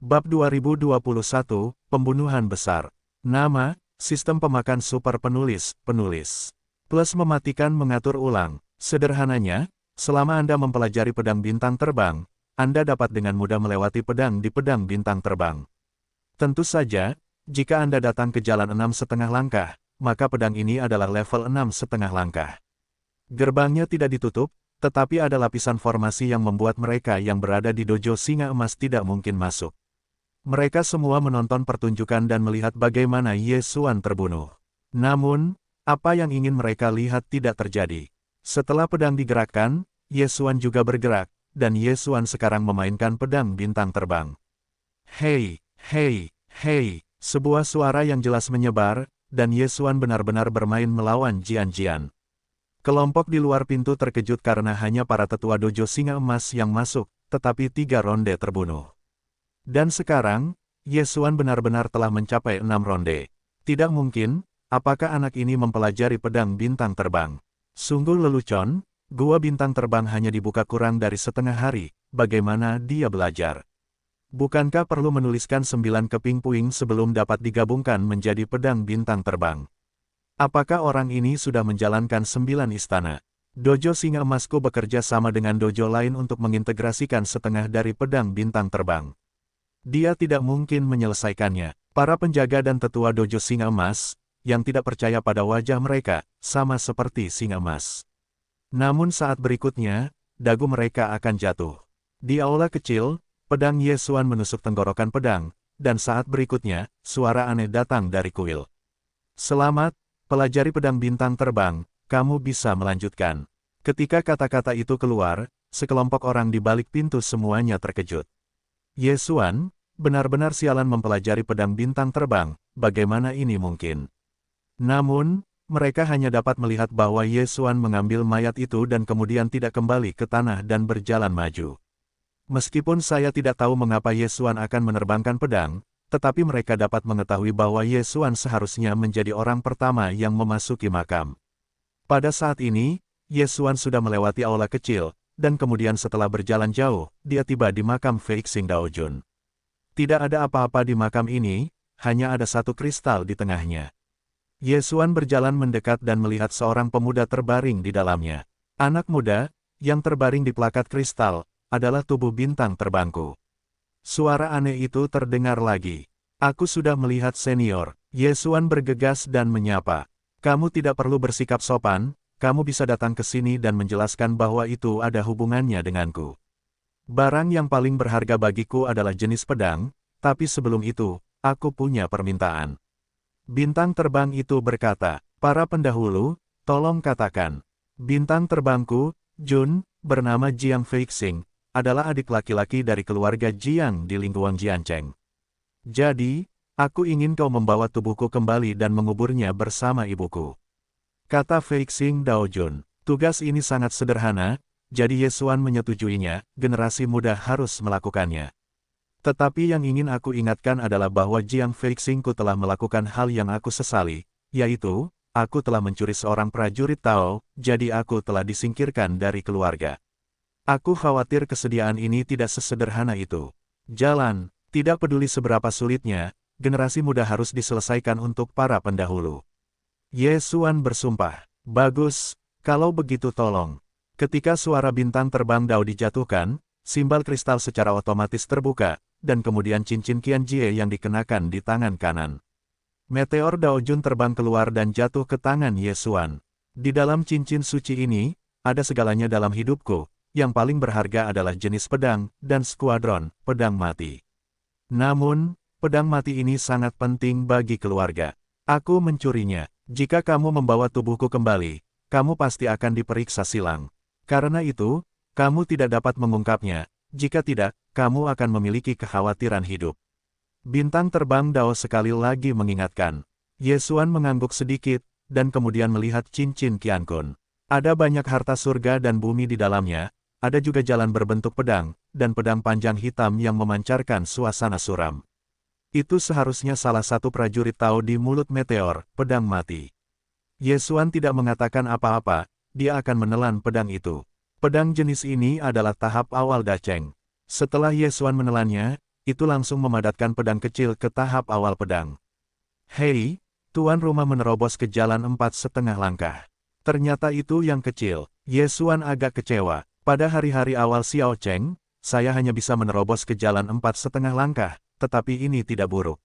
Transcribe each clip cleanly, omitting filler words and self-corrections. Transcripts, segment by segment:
Bab 2021, Pembunuhan Besar. Nama, Sistem Pemakan Super Penulis. Plus mematikan mengatur ulang. Sederhananya, selama Anda mempelajari pedang bintang terbang, Anda dapat dengan mudah melewati pedang di pedang bintang terbang. Tentu saja, jika Anda datang ke jalan 6,5 langkah, maka pedang ini adalah level 6,5 langkah. Gerbangnya tidak ditutup, tetapi ada lapisan formasi yang membuat mereka yang berada di dojo singa emas tidak mungkin masuk. Mereka semua menonton pertunjukan dan melihat bagaimana Ye Xuan terbunuh. Namun, apa yang ingin mereka lihat tidak terjadi. Setelah pedang digerakkan, Ye Xuan juga bergerak, dan Ye Xuan sekarang memainkan pedang bintang terbang. Hei, hei, hei, sebuah suara yang jelas menyebar, dan Ye Xuan benar-benar bermain melawan Jian. Kelompok di luar pintu terkejut karena hanya para tetua dojo singa emas yang masuk, tetapi 3 ronde terbunuh. Dan sekarang, Ye Xuan benar-benar telah mencapai 6 ronde. Tidak mungkin, apakah anak ini mempelajari pedang bintang terbang? Sungguh lelucon, gua bintang terbang hanya dibuka kurang dari setengah hari, bagaimana dia belajar? Bukankah perlu menuliskan 9 keping puing sebelum dapat digabungkan menjadi pedang bintang terbang? Apakah orang ini sudah menjalankan 9 istana? Dojo singa emasku bekerja sama dengan dojo lain untuk mengintegrasikan setengah dari pedang bintang terbang. Dia tidak mungkin menyelesaikannya. Para penjaga dan tetua dojo singa emas, yang tidak percaya pada wajah mereka, sama seperti singa emas. Namun saat berikutnya, dagu mereka akan jatuh. Di aula kecil, pedang Ye Xuan menusuk tenggorokan pedang, dan saat berikutnya, suara aneh datang dari kuil. Selamat, pelajari pedang bintang terbang, kamu bisa melanjutkan. Ketika kata-kata itu keluar, sekelompok orang di balik pintu semuanya terkejut. Ye Xuan, benar-benar sialan mempelajari pedang bintang terbang, bagaimana ini mungkin? Namun, mereka hanya dapat melihat bahwa Ye Xuan mengambil mayat itu dan kemudian tidak kembali ke tanah dan berjalan maju. Meskipun saya tidak tahu mengapa Ye Xuan akan menerbangkan pedang, tetapi mereka dapat mengetahui bahwa Ye Xuan seharusnya menjadi orang pertama yang memasuki makam. Pada saat ini, Ye Xuan sudah melewati aula kecil, dan kemudian setelah berjalan jauh, dia tiba di makam Feixing Daojun. Tidak ada apa-apa di makam ini, hanya ada satu kristal di tengahnya. Ye Xuan berjalan mendekat dan melihat seorang pemuda terbaring di dalamnya. Anak muda, yang terbaring di plakat kristal, adalah tubuh bintang terbangku. Suara aneh itu terdengar lagi. Aku sudah melihat senior. Ye Xuan bergegas dan menyapa. Kamu tidak perlu bersikap sopan, kamu bisa datang ke sini dan menjelaskan bahwa itu ada hubungannya denganku. Barang yang paling berharga bagiku adalah jenis pedang, tapi sebelum itu, aku punya permintaan. Bintang terbang itu berkata, para pendahulu, tolong katakan. Bintang terbangku, Jun, bernama Jiang Feixing, adalah adik laki-laki dari keluarga Jiang di lingkungan Jiancheng. Jadi, aku ingin kau membawa tubuhku kembali dan menguburnya bersama ibuku. Kata Feixing Daojun, tugas ini sangat sederhana, jadi Ye Xuan menyetujuinya, generasi muda harus melakukannya. Tetapi yang ingin aku ingatkan adalah bahwa Jiang Feixingku telah melakukan hal yang aku sesali, yaitu, aku telah mencuri seorang prajurit Tao, jadi aku telah disingkirkan dari keluarga. Aku khawatir kesediaan ini tidak sesederhana itu. Jalan, tidak peduli seberapa sulitnya, generasi muda harus diselesaikan untuk para pendahulu. Ye Xuan bersumpah, bagus, kalau begitu tolong. Ketika suara bintang terbang Dao dijatuhkan, simbal kristal secara otomatis terbuka, dan kemudian cincin Qianjie yang dikenakan di tangan kanan. Meteor Daojun terbang keluar dan jatuh ke tangan Ye Xuan. Di dalam cincin suci ini, ada segalanya dalam hidupku, yang paling berharga adalah jenis pedang, dan skuadron, pedang mati. Namun, pedang mati ini sangat penting bagi keluarga. Aku mencurinya. Jika kamu membawa tubuhku kembali, kamu pasti akan diperiksa silang. Karena itu, kamu tidak dapat mengungkapnya, jika tidak, kamu akan memiliki kekhawatiran hidup. Bintang terbang Dao sekali lagi mengingatkan. Ye Xuan mengangguk sedikit, dan kemudian melihat cincin Qiankun. Ada banyak harta surga dan bumi di dalamnya, ada juga jalan berbentuk pedang, dan pedang panjang hitam yang memancarkan suasana suram. Itu seharusnya salah satu prajurit Tao di mulut meteor, pedang mati. Ye Xuan tidak mengatakan apa-apa, dia akan menelan pedang itu. Pedang jenis ini adalah tahap awal Dacheng. Setelah Ye Xuan menelannya, itu langsung memadatkan pedang kecil ke tahap awal pedang. Hei, tuan rumah menerobos ke jalan 4,5 langkah. Ternyata itu yang kecil. Ye Xuan agak kecewa. Pada hari-hari awal Xiao Cheng, saya hanya bisa menerobos ke jalan 4,5 langkah, tetapi ini tidak buruk.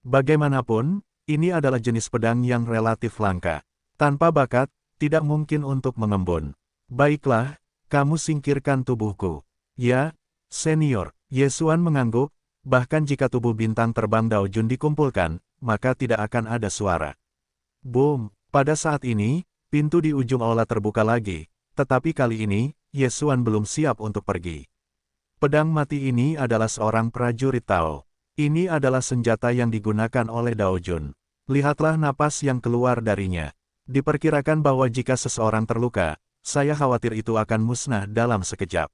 Bagaimanapun, ini adalah jenis pedang yang relatif langka. Tanpa bakat, tidak mungkin untuk mengembun. Baiklah, kamu singkirkan tubuhku. Ya, senior, Ye Xuan mengangguk, bahkan jika tubuh bintang terbang Dao Jun dikumpulkan, maka tidak akan ada suara. Boom, pada saat ini, pintu di ujung aula terbuka lagi, tetapi kali ini, Ye Xuan belum siap untuk pergi. Pedang mati ini adalah seorang prajurit Tao. Ini adalah senjata yang digunakan oleh Dao Jun. Lihatlah napas yang keluar darinya. Diperkirakan bahwa jika seseorang terluka, saya khawatir itu akan musnah dalam sekejap.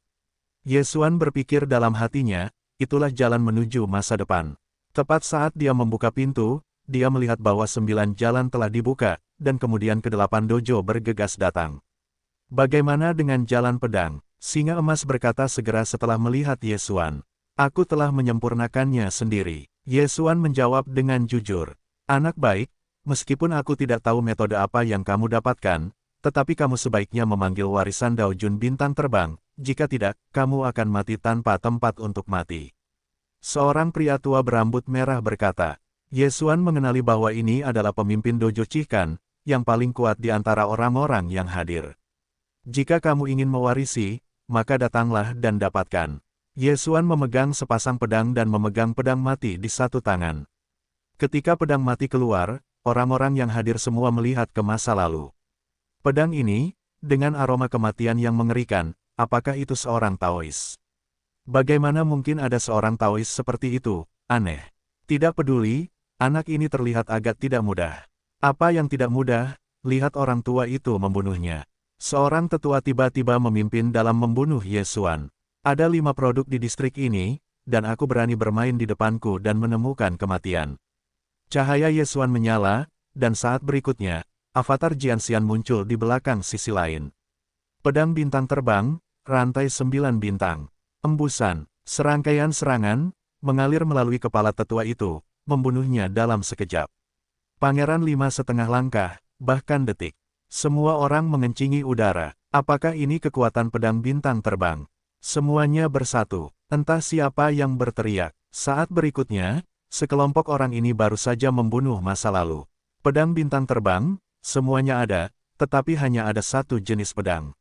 Ye Xuan berpikir dalam hatinya, itulah jalan menuju masa depan. Tepat saat dia membuka pintu, dia melihat bahwa 9 jalan telah dibuka, dan kemudian ke-8 dojo bergegas datang. Bagaimana dengan jalan pedang? Singa emas berkata segera setelah melihat Ye Xuan. Aku telah menyempurnakannya sendiri. Ye Xuan menjawab dengan jujur. Anak baik, meskipun aku tidak tahu metode apa yang kamu dapatkan, tetapi kamu sebaiknya memanggil warisan Dao Jun bintang terbang, jika tidak, kamu akan mati tanpa tempat untuk mati. Seorang pria tua berambut merah berkata. Ye Xuan mengenali bahwa ini adalah pemimpin dojo Chikan, yang paling kuat di antara orang-orang yang hadir. Jika kamu ingin mewarisi, maka datanglah dan dapatkan. Ye Xuan memegang sepasang pedang dan memegang pedang mati di satu tangan. Ketika pedang mati keluar, orang-orang yang hadir semua melihat ke masa lalu. Pedang ini, dengan aroma kematian yang mengerikan, apakah itu seorang Taois? Bagaimana mungkin ada seorang Taois seperti itu? Aneh. Tidak peduli, anak ini terlihat agak tidak mudah. Apa yang tidak mudah? Lihat orang tua itu membunuhnya. Seorang tetua tiba-tiba memimpin dalam membunuh Ye Xuan. Ada 5 produk di distrik ini, dan aku berani bermain di depanku dan menemukan kematian. Cahaya Ye Xuan menyala, dan saat berikutnya, avatar Jianxian muncul di belakang sisi lain. Pedang bintang terbang, rantai 9 bintang. Embusan, serangkaian serangan, mengalir melalui kepala tetua itu, membunuhnya dalam sekejap. Pangeran 5,5 langkah, bahkan detik. Semua orang mengencingi udara. Apakah ini kekuatan pedang bintang terbang? Semuanya bersatu. Entah siapa yang berteriak. Saat berikutnya, sekelompok orang ini baru saja membunuh masa lalu. Pedang bintang terbang, semuanya ada, tetapi hanya ada satu jenis pedang.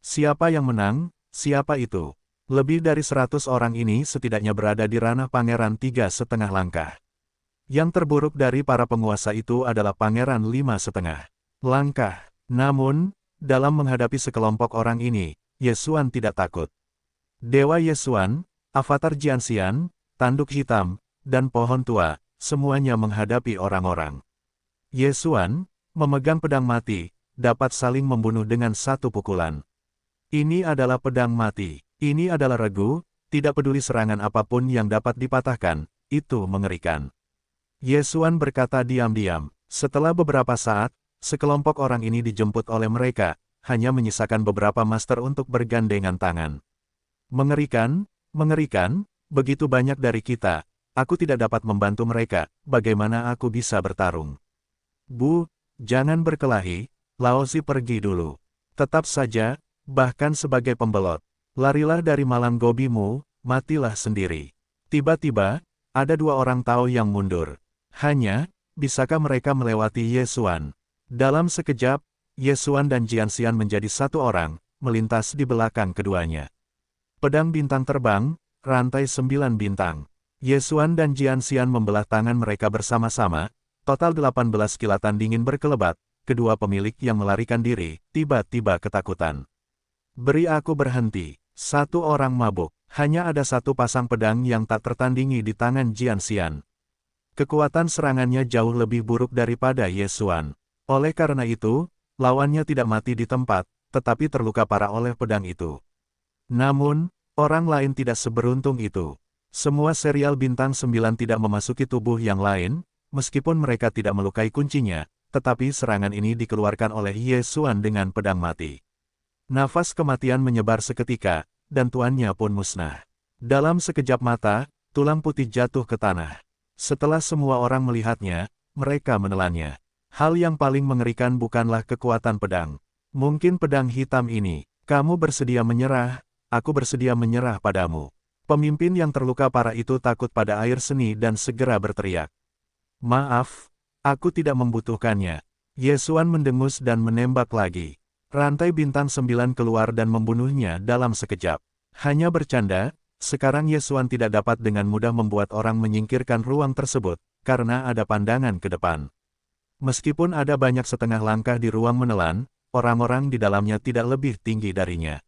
Siapa yang menang? Siapa itu? Lebih dari 100 orang ini setidaknya berada di ranah Pangeran 3,5 langkah. Yang terburuk dari para penguasa itu adalah Pangeran 5,5 langkah. Namun, dalam menghadapi sekelompok orang ini, Ye Xuan tidak takut. Dewa Ye Xuan, avatar Jianxian, tanduk hitam, dan pohon tua, semuanya menghadapi orang-orang. Ye Xuan, memegang pedang mati, dapat saling membunuh dengan satu pukulan. Ini adalah pedang mati. Ini adalah regu, tidak peduli serangan apapun yang dapat dipatahkan, itu mengerikan. Ye Xuan berkata diam-diam. Setelah beberapa saat, sekelompok orang ini dijemput oleh mereka, hanya menyisakan beberapa master untuk bergandengan tangan. Mengerikan, mengerikan, begitu banyak dari kita, aku tidak dapat membantu mereka, bagaimana aku bisa bertarung? Bu, jangan berkelahi, Laozi pergi dulu. Tetap saja, bahkan sebagai pembelot, larilah dari malang gobimu, matilah sendiri. Tiba-tiba, ada 2 orang Tao yang mundur. Hanya, bisakah mereka melewati Ye Xuan? Dalam sekejap, Ye Xuan dan Jianxian menjadi satu orang, melintas di belakang keduanya. Pedang bintang terbang, rantai 9 bintang. Ye Xuan dan Jianxian membelah tangan mereka bersama-sama, total 18 kilatan dingin berkelebat, kedua pemilik yang melarikan diri, tiba-tiba ketakutan. Beri aku berhenti. Satu orang mabuk. Hanya ada satu pasang pedang yang tak tertandingi di tangan Jianxian. Kekuatan serangannya jauh lebih buruk daripada Ye Xuan. Oleh karena itu, lawannya tidak mati di tempat, tetapi terluka parah oleh pedang itu. Namun, orang lain tidak seberuntung itu. Semua serial bintang 9 tidak memasuki tubuh yang lain, meskipun mereka tidak melukai kuncinya, tetapi serangan ini dikeluarkan oleh Ye Xuan dengan pedang mati. Nafas kematian menyebar seketika, dan tuannya pun musnah. Dalam sekejap mata, tulang putih jatuh ke tanah. Setelah semua orang melihatnya, mereka menelannya. Hal yang paling mengerikan bukanlah kekuatan pedang. Mungkin pedang hitam ini. Kamu bersedia menyerah, aku bersedia menyerah padamu. Pemimpin yang terluka parah itu takut pada air seni dan segera berteriak. Maaf, aku tidak membutuhkannya. Yesuan mendengus dan menembak lagi. Rantai bintang 9 keluar dan membunuhnya dalam sekejap. Hanya bercanda, sekarang Yesuan tidak dapat dengan mudah membuat orang menyingkirkan ruang tersebut, karena ada pandangan ke depan. Meskipun ada banyak setengah langkah di ruang menelan, orang-orang di dalamnya tidak lebih tinggi darinya.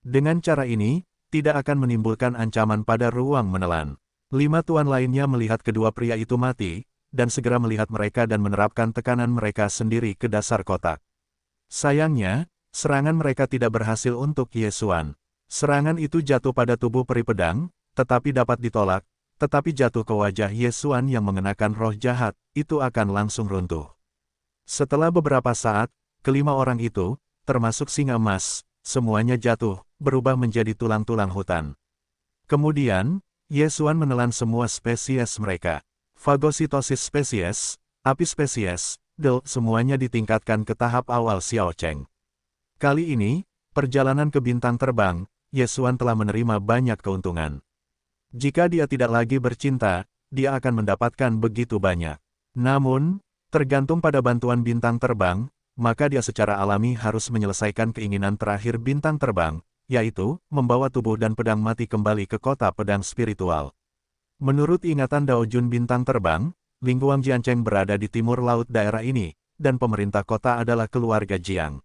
Dengan cara ini, tidak akan menimbulkan ancaman pada ruang menelan. 5 tuan lainnya melihat kedua pria itu mati, dan segera melihat mereka dan menerapkan tekanan mereka sendiri ke dasar kotak. Sayangnya, serangan mereka tidak berhasil untuk Yesuan. Serangan itu jatuh pada tubuh peri pedang, tetapi dapat ditolak, tetapi jatuh ke wajah Yesuan yang mengenakan roh jahat, itu akan langsung runtuh. Setelah beberapa saat, kelima orang itu, termasuk singa emas, semuanya jatuh, berubah menjadi tulang-tulang hutan. Kemudian, Yesuan menelan semua spesies mereka. Fagositosis spesies, api spesies, semuanya ditingkatkan ke tahap awal Xiao Cheng. Kali ini, perjalanan ke bintang terbang, Yesuan telah menerima banyak keuntungan. Jika dia tidak lagi bercinta, dia akan mendapatkan begitu banyak. Namun, tergantung pada bantuan bintang terbang, maka dia secara alami harus menyelesaikan keinginan terakhir bintang terbang, yaitu, membawa tubuh dan pedang mati kembali ke kota pedang spiritual. Menurut ingatan Dao Jun bintang terbang, Lingguang Jiancheng berada di timur laut daerah ini, dan pemerintah kota adalah keluarga Jiang.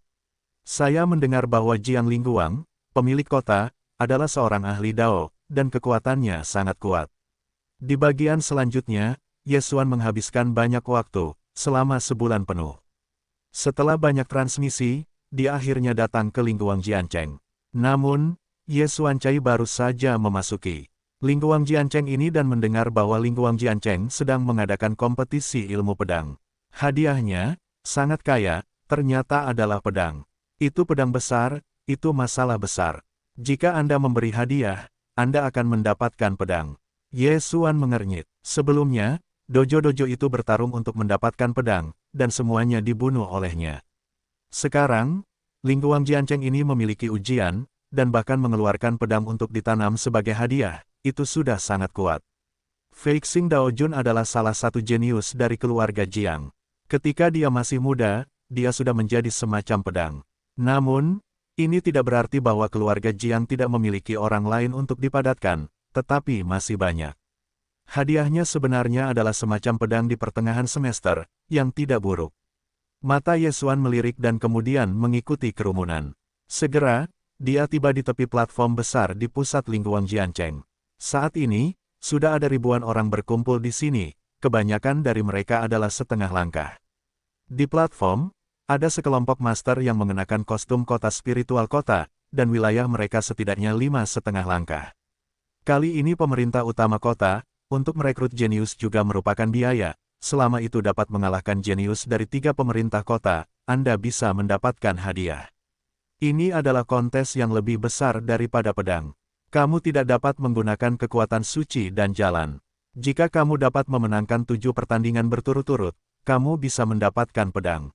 Saya mendengar bahwa Jiang Lingguang, pemilik kota, adalah seorang ahli Dao, dan kekuatannya sangat kuat. Di bagian selanjutnya, Yesuan menghabiskan banyak waktu, selama sebulan penuh. Setelah banyak transmisi, dia akhirnya datang ke Lingguang Jiancheng. Namun, Yesuan Cai baru saja memasuki Lingguang Jiancheng ini dan mendengar bahwa Lingguang Jiancheng sedang mengadakan kompetisi ilmu pedang. Hadiahnya, sangat kaya, ternyata adalah pedang. Itu pedang besar, itu masalah besar. Jika Anda memberi hadiah, Anda akan mendapatkan pedang. Yesuan mengernyit. Sebelumnya, dojo-dojo itu bertarung untuk mendapatkan pedang, dan semuanya dibunuh olehnya. Sekarang, Lingguang Jiancheng ini memiliki ujian, dan bahkan mengeluarkan pedang untuk ditanam sebagai hadiah. Itu sudah sangat kuat. Feixing Dao Jun adalah salah satu jenius dari keluarga Jiang. Ketika dia masih muda, dia sudah menjadi semacam pedang. Namun, ini tidak berarti bahwa keluarga Jiang tidak memiliki orang lain untuk dipadatkan, tetapi masih banyak. Hadiahnya sebenarnya adalah semacam pedang di pertengahan semester, yang tidak buruk. Mata Yesuan melirik dan kemudian mengikuti kerumunan. Segera, dia tiba di tepi platform besar di pusat Lingguang Jiancheng. Saat ini, sudah ada ribuan orang berkumpul di sini, kebanyakan dari mereka adalah setengah langkah. Di platform, ada sekelompok master yang mengenakan kostum kota spiritual kota, dan wilayah mereka setidaknya 5,5 langkah. Kali ini pemerintah utama kota, untuk merekrut jenius juga merupakan biaya, selama itu dapat mengalahkan jenius dari 3 pemerintah kota, Anda bisa mendapatkan hadiah. Ini adalah kontes yang lebih besar daripada pedang. Kamu tidak dapat menggunakan kekuatan suci dan jalan. Jika kamu dapat memenangkan 7 pertandingan berturut-turut, kamu bisa mendapatkan pedang.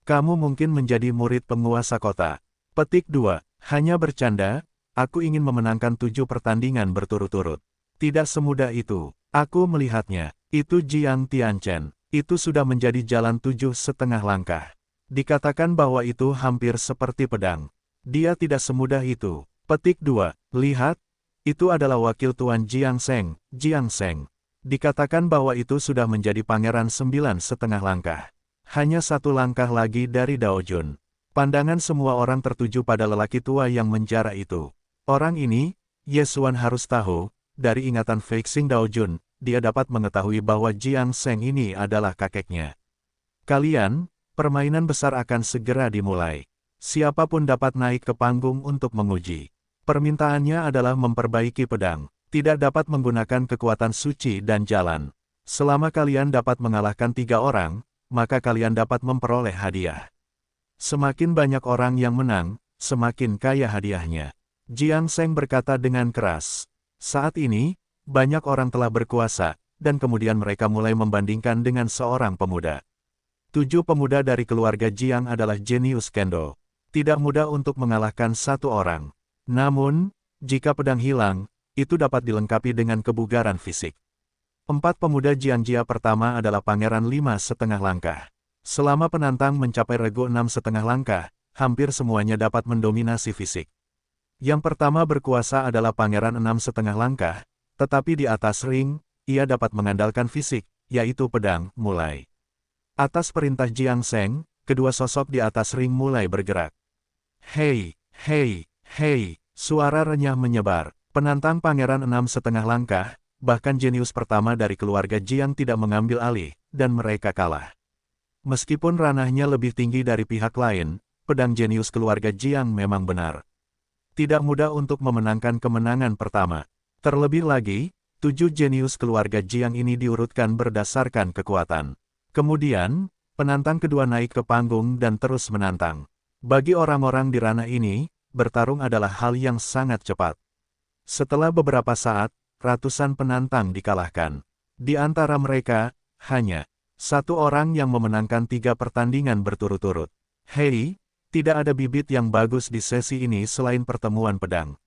Kamu mungkin menjadi murid penguasa kota. Petik 2. Hanya bercanda, aku ingin memenangkan 7 pertandingan berturut-turut. Tidak semudah itu. Aku melihatnya. Itu Jiang Tianchen. Itu sudah menjadi jalan 7,5 langkah. Dikatakan bahwa itu hampir seperti pedang. Dia tidak semudah itu. Petik 2. Lihat, itu adalah wakil Tuan Jiang Seng, Jiang Seng. Dikatakan bahwa itu sudah menjadi pangeran 9,5 langkah. Hanya 1 langkah lagi dari Dao Jun. Pandangan semua orang tertuju pada lelaki tua yang menjara itu. Orang ini, Yesuan harus tahu, dari ingatan Feixing Dao Jun, dia dapat mengetahui bahwa Jiang Seng ini adalah kakeknya. Kalian, permainan besar akan segera dimulai. Siapapun dapat naik ke panggung untuk menguji. Permintaannya adalah memperbaiki pedang. Tidak dapat menggunakan kekuatan suci dan jalan. Selama kalian dapat mengalahkan 3 orang, maka kalian dapat memperoleh hadiah. Semakin banyak orang yang menang, semakin kaya hadiahnya. Jiang Seng berkata dengan keras. Saat ini, banyak orang telah berkuasa, dan kemudian mereka mulai membandingkan dengan seorang pemuda. 7 pemuda dari keluarga Jiang adalah jenius kendo. Tidak mudah untuk mengalahkan satu orang. Namun, jika pedang hilang, itu dapat dilengkapi dengan kebugaran fisik. 4 pemuda Jiangjia pertama adalah Pangeran 5,5 langkah. Selama penantang mencapai regu 6,5 langkah, hampir semuanya dapat mendominasi fisik. Yang pertama berkuasa adalah Pangeran 6,5 langkah, tetapi di atas ring, ia dapat mengandalkan fisik, yaitu pedang, mulai. Atas perintah Jiang Sheng, kedua sosok di atas ring mulai bergerak. Hei, hei, hei, suara renyah menyebar. Penantang Pangeran 6,5 langkah, bahkan jenius pertama dari keluarga Jiang tidak mengambil alih, dan mereka kalah. Meskipun ranahnya lebih tinggi dari pihak lain, pedang jenius keluarga Jiang memang benar. Tidak mudah untuk memenangkan kemenangan pertama. Terlebih lagi, 7 jenius keluarga Jiang ini diurutkan berdasarkan kekuatan. Kemudian, penantang kedua naik ke panggung dan terus menantang. Bagi orang-orang di ranah ini, bertarung adalah hal yang sangat cepat. Setelah beberapa saat, ratusan penantang dikalahkan. Di antara mereka, hanya satu orang yang memenangkan 3 pertandingan berturut-turut. Hei, tidak ada bibit yang bagus di sesi ini selain pertemuan pedang.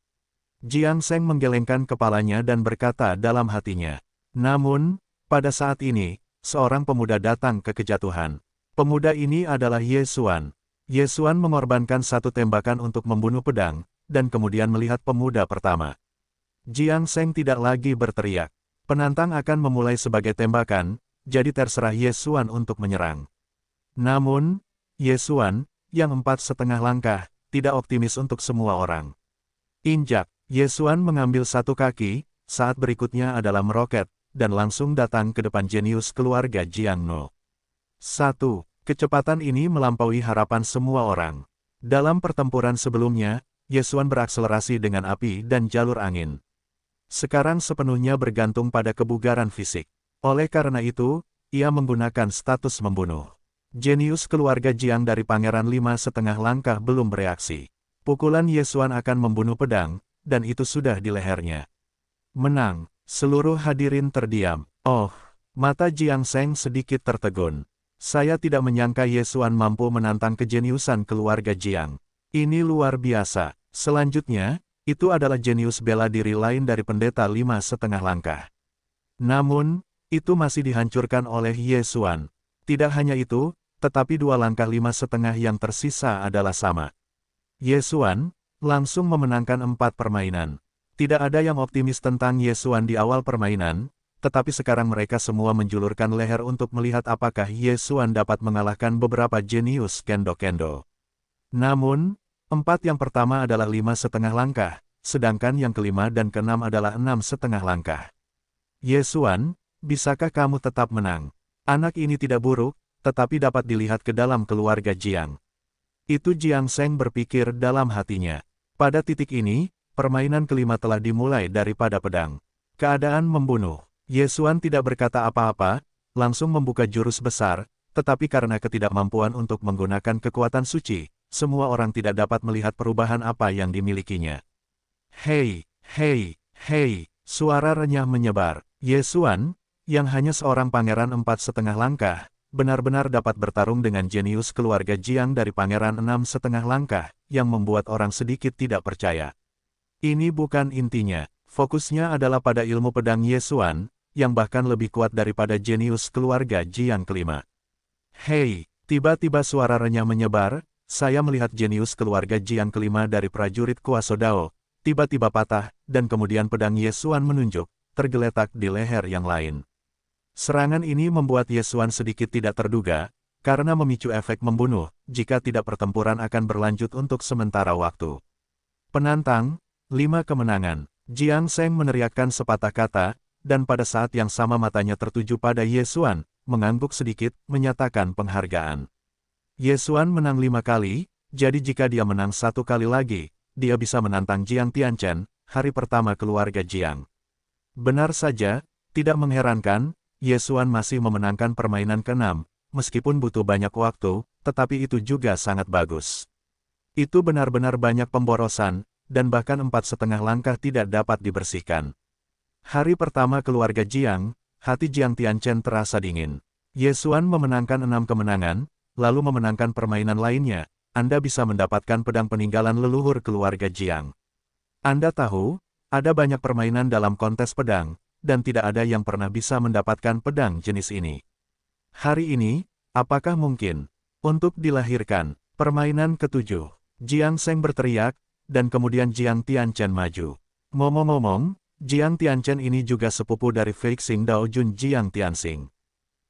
Jiang Sheng menggelengkan kepalanya dan berkata dalam hatinya. Namun, pada saat ini, seorang pemuda datang ke kejatuhan. Pemuda ini adalah Ye Xuan. Ye Xuan mengorbankan satu tembakan untuk membunuh pedang, dan kemudian melihat pemuda pertama. Jiang Sheng tidak lagi berteriak. Penantang akan memulai sebagai tembakan, jadi terserah Ye Xuan untuk menyerang. Namun, Ye Xuan, yang 4,5 langkah, tidak optimis untuk semua orang. Injak, Ye Xuan mengambil satu kaki, saat berikutnya adalah meroket, dan langsung datang ke depan jenius keluarga Jiang No. 1. Kecepatan ini melampaui harapan semua orang. Dalam pertempuran sebelumnya, Ye Xuan berakselerasi dengan api dan jalur angin. Sekarang sepenuhnya bergantung pada kebugaran fisik. Oleh karena itu, ia menggunakan status membunuh. Jenius keluarga Jiang dari Pangeran 5,5 langkah belum bereaksi. Pukulan Ye Xuan akan membunuh pedang, dan itu sudah di lehernya. Menang, seluruh hadirin terdiam. Oh, mata Jiang Sheng sedikit tertegun. Saya tidak menyangka Ye Xuan mampu menantang kejeniusan keluarga Jiang. Ini luar biasa. Selanjutnya, itu adalah jenius bela diri lain dari pendeta 5,5 langkah. Namun, itu masih dihancurkan oleh Ye Xuan. Tidak hanya itu, tetapi 2 langkah 5,5 yang tersisa adalah sama. Ye Xuan langsung memenangkan 4 permainan. Tidak ada yang optimis tentang Ye Xuan di awal permainan, tetapi sekarang mereka semua menjulurkan leher untuk melihat apakah Ye Xuan dapat mengalahkan beberapa jenius kendo-kendo. Namun, 4 yang pertama adalah 5,5 langkah, sedangkan yang kelima dan keenam adalah 6,5 langkah. Ye Xuan, bisakah kamu tetap menang? Anak ini tidak buruk, tetapi dapat dilihat ke dalam keluarga Jiang. Itu Jiang Sheng berpikir dalam hatinya. Pada titik ini, permainan kelima telah dimulai daripada pedang. Keadaan membunuh. Ye Xuan tidak berkata apa-apa, langsung membuka jurus besar, tetapi karena ketidakmampuan untuk menggunakan kekuatan suci, semua orang tidak dapat melihat perubahan apa yang dimilikinya. Hei, hei, hei, suara renyah menyebar. Ye Xuan, yang hanya seorang pangeran 4,5 langkah, benar-benar dapat bertarung dengan jenius keluarga Jiang dari Pangeran 6,5 langkah, yang membuat orang sedikit tidak percaya. Ini bukan intinya, fokusnya adalah pada ilmu pedang Ye Xuan, yang bahkan lebih kuat daripada jenius keluarga Jiang kelima. Hei, tiba-tiba suara renyah menyebar, saya melihat jenius keluarga Jiang kelima dari prajurit Kuaso Dao, tiba-tiba patah, dan kemudian pedang Ye Xuan menunjuk, tergeletak di leher yang lain. Serangan ini membuat Ye Xuan sedikit tidak terduga, karena memicu efek membunuh, jika tidak pertempuran akan berlanjut untuk sementara waktu. Penantang, 5 kemenangan. Jiang Sheng meneriakkan sepatah kata, dan pada saat yang sama matanya tertuju pada Ye Xuan, mengangguk sedikit, menyatakan penghargaan. Ye Xuan menang 5 kali, jadi jika dia menang 1 kali lagi, dia bisa menantang Jiang Tianchen, hari pertama keluarga Jiang. Benar saja, tidak mengherankan, Ye Xuan masih memenangkan permainan ke-6, meskipun butuh banyak waktu, tetapi itu juga sangat bagus. Itu benar-benar banyak pemborosan, dan bahkan 4,5 langkah tidak dapat dibersihkan. Hari pertama keluarga Jiang, hati Jiang Tianchen terasa dingin. Ye Xuan memenangkan 6 kemenangan, lalu memenangkan permainan lainnya. Anda bisa mendapatkan pedang peninggalan leluhur keluarga Jiang. Anda tahu, ada banyak permainan dalam kontes pedang, dan tidak ada yang pernah bisa mendapatkan pedang jenis ini. Hari ini, apakah mungkin untuk dilahirkan permainan ketujuh? Jiang Sheng berteriak, dan kemudian Jiang Tianchen maju. Ngomong-ngomong, Jiang Tianchen ini juga sepupu dari Fei Xing Dao Jun Jiang Tianxing.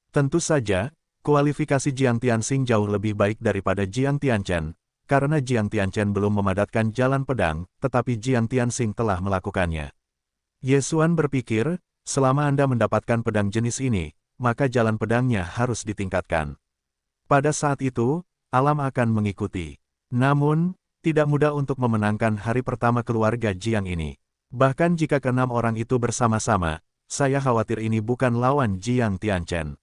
Tentu saja, kualifikasi Jiang Tianxing jauh lebih baik daripada Jiang Tianchen, karena Jiang Tianchen belum memadatkan jalan pedang, tetapi Jiang Tianxing telah melakukannya. Ye Xuan berpikir, selama Anda mendapatkan pedang jenis ini, maka jalan pedangnya harus ditingkatkan. Pada saat itu, alam akan mengikuti. Namun, tidak mudah untuk memenangkan hari pertama keluarga Jiang ini. Bahkan jika ke-6 orang itu bersama-sama, saya khawatir ini bukan lawan Jiang Tianchen.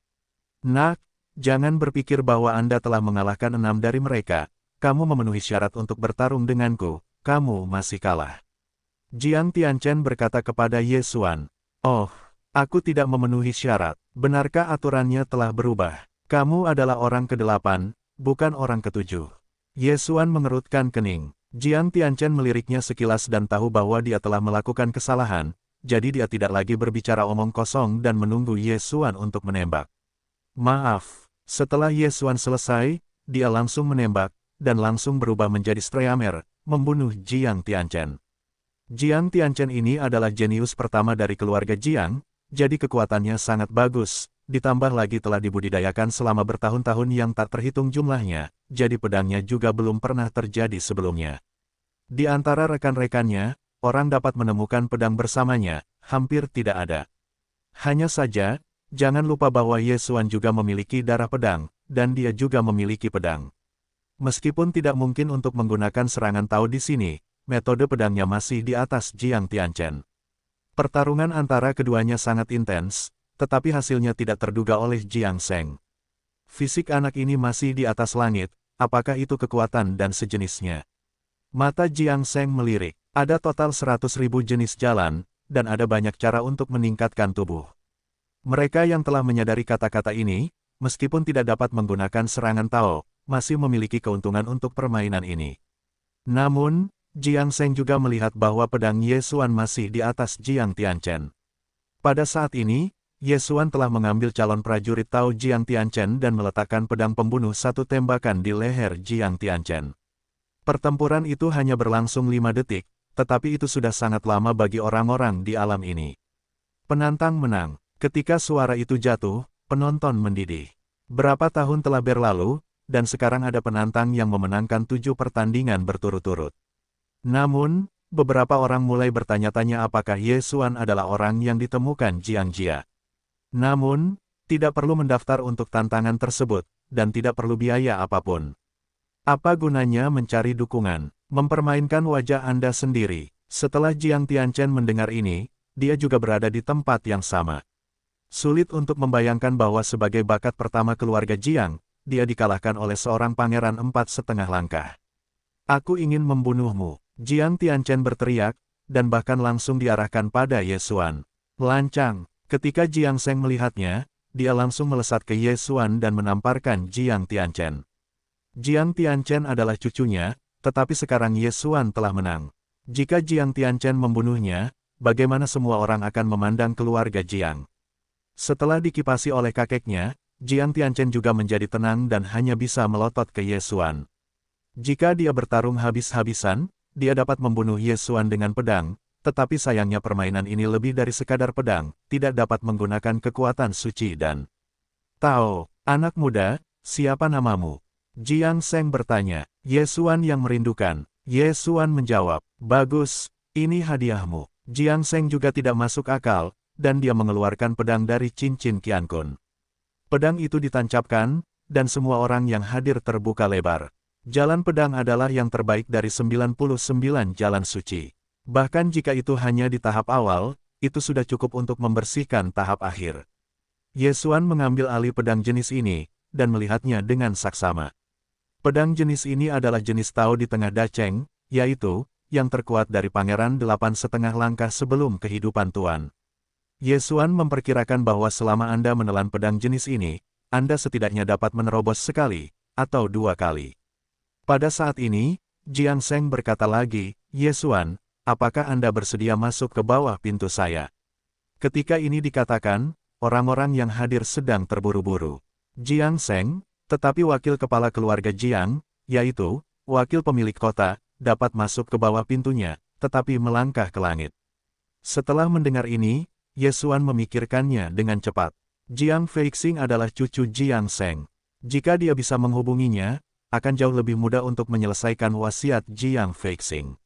Nak, jangan berpikir bahwa Anda telah mengalahkan 6 dari mereka. Kamu memenuhi syarat untuk bertarung denganku, kamu masih kalah. Jiang Tianchen berkata kepada Ye Xuan, "Oh, aku tidak memenuhi syarat. Benarkah aturannya telah berubah? Kamu adalah orang ke-8, bukan orang ke-7. Ye Xuan mengerutkan kening. Jiang Tianchen meliriknya sekilas dan tahu bahwa dia telah melakukan kesalahan, jadi dia tidak lagi berbicara omong kosong dan menunggu Ye Xuan untuk menembak. Maaf, setelah Ye Xuan selesai, dia langsung menembak, dan langsung berubah menjadi Streamer, membunuh Jiang Tianchen. Jiang Tianchen ini adalah jenius pertama dari keluarga Jiang, jadi kekuatannya sangat bagus, ditambah lagi telah dibudidayakan selama bertahun-tahun yang tak terhitung jumlahnya, jadi pedangnya juga belum pernah terjadi sebelumnya. Di antara rekan-rekannya, orang dapat menemukan pedang bersamanya, hampir tidak ada. Hanya saja, jangan lupa bahwa Ye Xuan juga memiliki darah pedang, dan dia juga memiliki pedang. Meskipun tidak mungkin untuk menggunakan serangan Tao di sini, metode pedangnya masih di atas Jiang Tianchen. Pertarungan antara keduanya sangat intens, tetapi hasilnya tidak terduga oleh Jiang Sheng. Fisik anak ini masih di atas langit, apakah itu kekuatan dan sejenisnya? Mata Jiang Sheng melirik, ada total 100.000 jenis jalan, dan ada banyak cara untuk meningkatkan tubuh. Mereka yang telah menyadari kata-kata ini, meskipun tidak dapat menggunakan serangan Tao, masih memiliki keuntungan untuk permainan ini. Namun, Jiang Sheng juga melihat bahwa pedang Ye Xuan masih di atas Jiang Tianchen. Pada saat ini, Ye Xuan telah mengambil calon prajurit Tao Jiang Tianchen dan meletakkan pedang pembunuh satu tembakan di leher Jiang Tianchen. Pertempuran itu hanya berlangsung 5 detik, tetapi itu sudah sangat lama bagi orang-orang di alam ini. Penantang menang. Ketika suara itu jatuh, penonton mendidih. Berapa tahun telah berlalu, dan sekarang ada penantang yang memenangkan 7 pertandingan berturut-turut. Namun, beberapa orang mulai bertanya-tanya apakah Ye Xuan adalah orang yang ditemukan Jiang Jia. Namun, tidak perlu mendaftar untuk tantangan tersebut, dan tidak perlu biaya apapun. Apa gunanya mencari dukungan, mempermainkan wajah Anda sendiri? Setelah Jiang Tianchen mendengar ini, dia juga berada di tempat yang sama. Sulit untuk membayangkan bahwa sebagai bakat pertama keluarga Jiang, dia dikalahkan oleh seorang pangeran 4,5 langkah. Aku ingin membunuhmu, Jiang Tianchen berteriak, dan bahkan langsung diarahkan pada Ye Xuan. Lancang, ketika Jiang Sheng melihatnya, dia langsung melesat ke Ye Xuan dan menamparkan Jiang Tianchen. Jiang Tianchen adalah cucunya, tetapi sekarang Ye Xuan telah menang. Jika Jiang Tianchen membunuhnya, bagaimana semua orang akan memandang keluarga Jiang? Setelah dikipasi oleh kakeknya, Jiang Tianchen juga menjadi tenang dan hanya bisa melotot ke Ye Xuan. Jika dia bertarung habis-habisan, dia dapat membunuh Ye Xuan dengan pedang, tetapi sayangnya permainan ini lebih dari sekadar pedang, tidak dapat menggunakan kekuatan suci dan Tao. Anak muda, siapa namamu? Jiang Sheng bertanya. Ye Xuan yang merindukan. Ye Xuan menjawab, bagus, ini hadiahmu. Jiang Sheng juga tidak masuk akal, dan dia mengeluarkan pedang dari cincin Qiankun. Pedang itu ditancapkan, dan semua orang yang hadir terbuka lebar. Jalan pedang adalah yang terbaik dari 99 jalan suci. Bahkan jika itu hanya di tahap awal, itu sudah cukup untuk membersihkan tahap akhir. Ye Xuan mengambil alih pedang jenis ini, dan melihatnya dengan saksama. Pedang jenis ini adalah jenis Tao di tengah Dacheng, yaitu, yang terkuat dari Pangeran 8,5 langkah sebelum kehidupan Tuan. Ye Xuan memperkirakan bahwa selama Anda menelan pedang jenis ini, Anda setidaknya dapat menerobos sekali, atau 2 kali. Pada saat ini, Jiang Sheng berkata lagi, Ye Xuan, apakah Anda bersedia masuk ke bawah pintu saya? Ketika ini dikatakan, orang-orang yang hadir sedang terburu-buru. Jiang Sheng, tetapi wakil kepala keluarga Jiang, yaitu, wakil pemilik kota, dapat masuk ke bawah pintunya, tetapi melangkah ke langit. Setelah mendengar ini, Ye Xuan memikirkannya dengan cepat. Jiang Feixing adalah cucu Jiang Sheng. Jika dia bisa menghubunginya, akan jauh lebih mudah untuk menyelesaikan wasiat Jiang Feixing.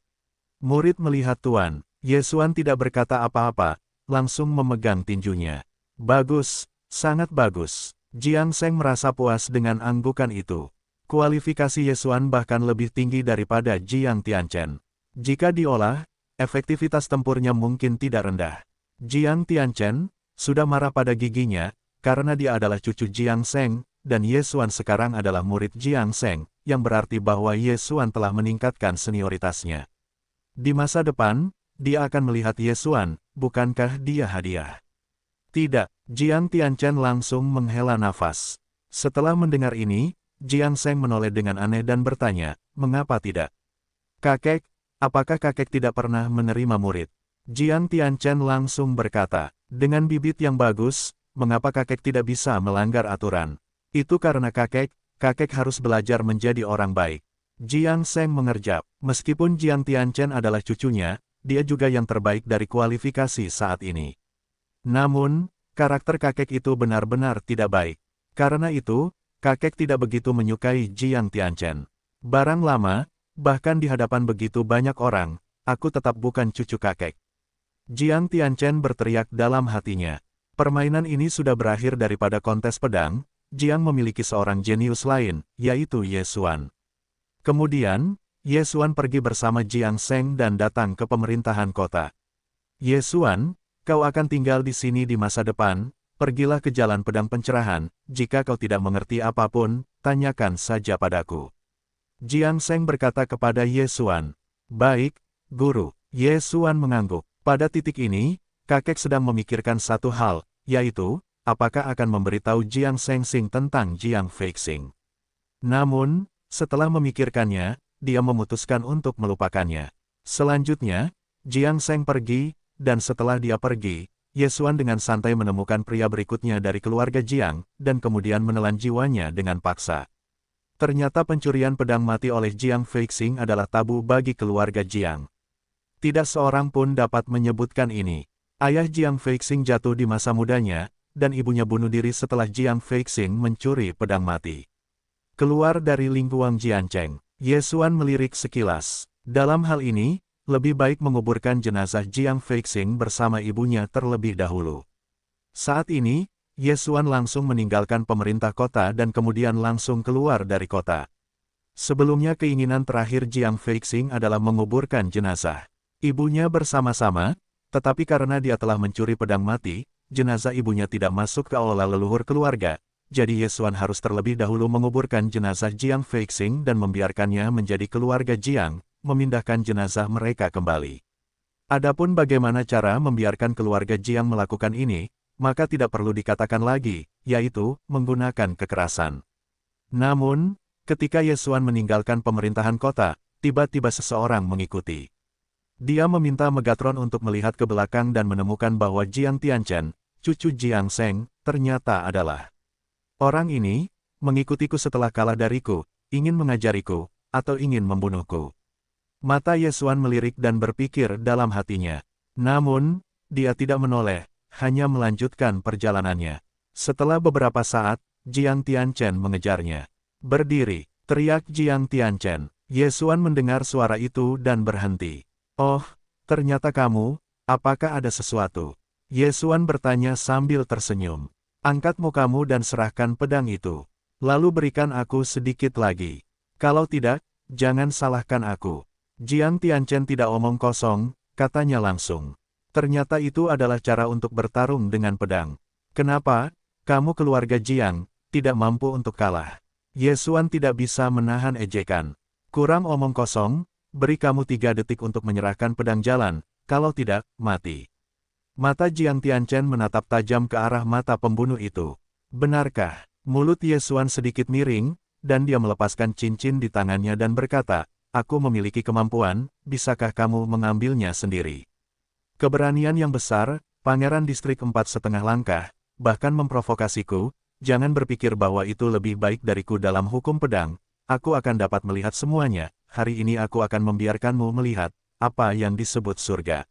Murid melihat Tuan, Ye Xuan tidak berkata apa-apa, langsung memegang tinjunya. Bagus, sangat bagus. Jiang Sheng merasa puas dengan anggukan itu. Kualifikasi Ye Xuan bahkan lebih tinggi daripada Jiang Tianchen. Jika diolah, efektivitas tempurnya mungkin tidak rendah. Jiang Tianchen sudah marah pada giginya, karena dia adalah cucu Jiang Sheng, dan Ye Xuan sekarang adalah murid Jiang Sheng, yang berarti bahwa Ye Xuan telah meningkatkan senioritasnya. Di masa depan, dia akan melihat Ye Xuan, bukankah dia hadiah? Tidak, Jiang Tianchen langsung menghela nafas. Setelah mendengar ini, Jiang Sheng menoleh dengan aneh dan bertanya, mengapa tidak? Kakek, apakah kakek tidak pernah menerima murid? Jiang Tianchen langsung berkata, dengan bibit yang bagus, mengapa kakek tidak bisa melanggar aturan? Itu karena kakek harus belajar menjadi orang baik. Jiang Sheng mengerjap, meskipun Jiang Tianchen adalah cucunya, dia juga yang terbaik dari kualifikasi saat ini. Namun, karakter kakek itu benar-benar tidak baik. Karena itu, kakek tidak begitu menyukai Jiang Tianchen. Barang lama, bahkan di hadapan begitu banyak orang, aku tetap bukan cucu kakek. Jiang Tianchen berteriak dalam hatinya. Permainan ini sudah berakhir daripada kontes pedang, Jiang memiliki seorang jenius lain, yaitu Ye Xuan. Kemudian, Ye Xuan pergi bersama Jiang Sheng dan datang ke pemerintahan kota. Ye Xuan, kau akan tinggal di sini di masa depan, pergilah ke jalan pedang pencerahan, jika kau tidak mengerti apapun, tanyakan saja padaku. Jiang Sheng berkata kepada Ye Xuan. Baik, guru. Ye Xuan mengangguk. Pada titik ini, kakek sedang memikirkan satu hal, yaitu, apakah akan memberitahu Jiang Sheng tentang Jiang Feixing. Namun, setelah memikirkannya, dia memutuskan untuk melupakannya. Selanjutnya, Jiang Sheng pergi, dan setelah dia pergi, Ye Xuan dengan santai menemukan pria berikutnya dari keluarga Jiang, dan kemudian menelan jiwanya dengan paksa. Ternyata pencurian pedang mati oleh Jiang Feixing adalah tabu bagi keluarga Jiang. Tidak seorang pun dapat menyebutkan ini. Ayah Jiang Feixing jatuh di masa mudanya, dan ibunya bunuh diri setelah Jiang Feixing mencuri pedang mati. Keluar dari lingkungan Jiancheng, Ye Xuan melirik sekilas. Dalam hal ini, lebih baik menguburkan jenazah Jiang Feixing bersama ibunya terlebih dahulu. Saat ini, Ye Xuan langsung meninggalkan pemerintah kota dan kemudian langsung keluar dari kota. Sebelumnya keinginan terakhir Jiang Feixing adalah menguburkan jenazah ibunya bersama-sama, tetapi karena dia telah mencuri pedang mati, jenazah ibunya tidak masuk ke aula leluhur keluarga, jadi Ye Xuan harus terlebih dahulu menguburkan jenazah Jiang Feixing dan membiarkannya menjadi keluarga Jiang, memindahkan jenazah mereka kembali. Adapun bagaimana cara membiarkan keluarga Jiang melakukan ini, maka tidak perlu dikatakan lagi, yaitu, menggunakan kekerasan. Namun, ketika Ye Xuan meninggalkan pemerintahan kota, tiba-tiba seseorang mengikuti. Dia meminta Megatron untuk melihat ke belakang dan menemukan bahwa Jiang Tianchen, cucu Jiang Sheng, ternyata adalah orang ini, mengikutiku setelah kalah dariku, ingin mengajariku, atau ingin membunuhku. Mata Ye Xuan melirik dan berpikir dalam hatinya. Namun, dia tidak menoleh, hanya melanjutkan perjalanannya. Setelah beberapa saat, Jiang Tianchen mengejarnya. Berdiri, teriak Jiang Tianchen. Ye Xuan mendengar suara itu dan berhenti. Oh, ternyata kamu, apakah ada sesuatu? Ye Xuan bertanya sambil tersenyum. Angkat mukamu dan serahkan pedang itu. Lalu berikan aku sedikit lagi. Kalau tidak, jangan salahkan aku. Jiang Tianchen tidak omong kosong, katanya langsung. Ternyata itu adalah cara untuk bertarung dengan pedang. Kenapa, kamu keluarga Jiang, tidak mampu untuk kalah? Ye Xuan tidak bisa menahan ejekan. Kurang omong kosong, beri kamu 3 detik untuk menyerahkan pedang jalan, kalau tidak, mati. Mata Jiang Tianchen menatap tajam ke arah mata pembunuh itu. Benarkah? Mulut Ye Xuan sedikit miring, dan dia melepaskan cincin di tangannya dan berkata, aku memiliki kemampuan, bisakah kamu mengambilnya sendiri? Keberanian yang besar, Pangeran Distrik 4,5 langkah, bahkan memprovokasiku, jangan berpikir bahwa itu lebih baik dariku dalam hukum pedang, aku akan dapat melihat semuanya, hari ini aku akan membiarkanmu melihat, apa yang disebut surga.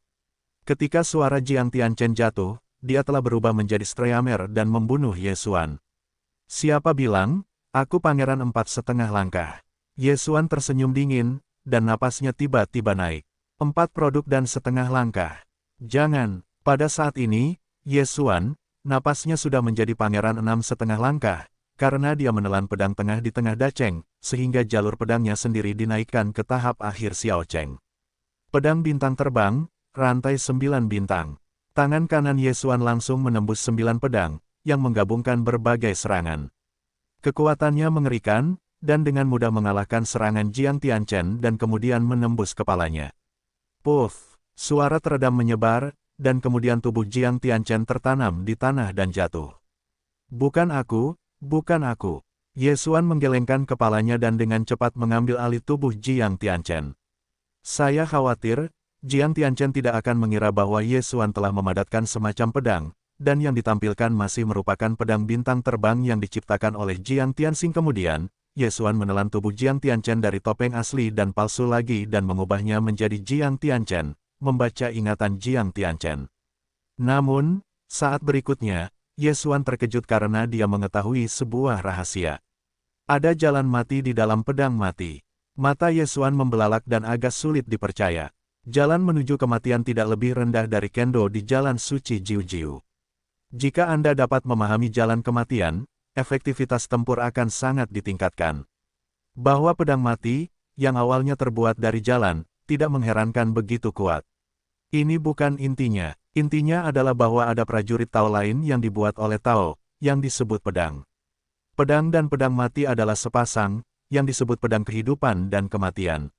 Ketika suara Jiang Tianchen jatuh, dia telah berubah menjadi Streamer dan membunuh Ye Xuan. Siapa bilang, aku Pangeran 4,5 langkah. Ye Xuan tersenyum dingin, dan napasnya tiba-tiba naik. 4 produk dan setengah langkah. Jangan, pada saat ini, Ye Xuan, napasnya sudah menjadi Pangeran 6,5 langkah, karena dia menelan pedang tengah di tengah Dacheng, sehingga jalur pedangnya sendiri dinaikkan ke tahap akhir Xiao Cheng. Pedang bintang terbang, rantai 9 bintang. Tangan kanan Ye Xuan langsung menembus 9 pedang, yang menggabungkan berbagai serangan. Kekuatannya mengerikan, dan dengan mudah mengalahkan serangan Jiang Tianchen dan kemudian menembus kepalanya. Puff! Suara teredam menyebar, dan kemudian tubuh Jiang Tianchen tertanam di tanah dan jatuh. Bukan aku, bukan aku. Ye Xuan menggelengkan kepalanya dan dengan cepat mengambil alih tubuh Jiang Tianchen. Saya khawatir, Jiang Tianchen tidak akan mengira bahwa Ye Xuan telah memadatkan semacam pedang, dan yang ditampilkan masih merupakan pedang bintang terbang yang diciptakan oleh Jiang Tianxing. Kemudian, Ye Xuan menelan tubuh Jiang Tianchen dari topeng asli dan palsu lagi dan mengubahnya menjadi Jiang Tianchen, membaca ingatan Jiang Tianchen. Namun, saat berikutnya, Ye Xuan terkejut karena dia mengetahui sebuah rahasia. Ada jalan mati di dalam pedang mati. Mata Ye Xuan membelalak dan agak sulit dipercaya. Jalan menuju kematian tidak lebih rendah dari kendo di jalan suci Jiu-Jiu. Jika Anda dapat memahami jalan kematian, efektivitas tempur akan sangat ditingkatkan. Bahwa pedang mati, yang awalnya terbuat dari jalan, tidak mengherankan begitu kuat. Ini bukan intinya. Intinya adalah bahwa ada prajurit Tao lain yang dibuat oleh Tao, yang disebut pedang. Pedang dan pedang mati adalah sepasang, yang disebut pedang kehidupan dan kematian.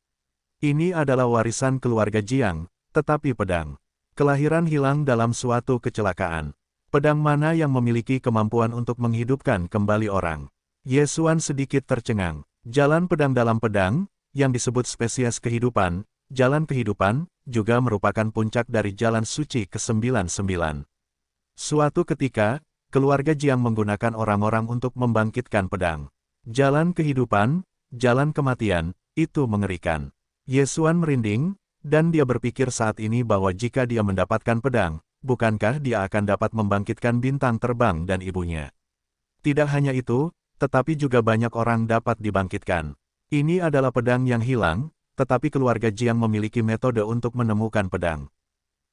Ini adalah warisan keluarga Jiang, tetapi pedang kelahiran hilang dalam suatu kecelakaan. Pedang mana yang memiliki kemampuan untuk menghidupkan kembali orang? Ye Xuan sedikit tercengang. Jalan pedang dalam pedang, yang disebut spesies kehidupan, jalan kehidupan, juga merupakan puncak dari jalan suci ke-99. Suatu ketika, keluarga Jiang menggunakan orang-orang untuk membangkitkan pedang. Jalan kehidupan, jalan kematian, itu mengerikan. Ye Xuan merinding, dan dia berpikir saat ini bahwa jika dia mendapatkan pedang, bukankah dia akan dapat membangkitkan bintang terbang dan ibunya? Tidak hanya itu, tetapi juga banyak orang dapat dibangkitkan. Ini adalah pedang yang hilang, tetapi keluarga Jiang memiliki metode untuk menemukan pedang.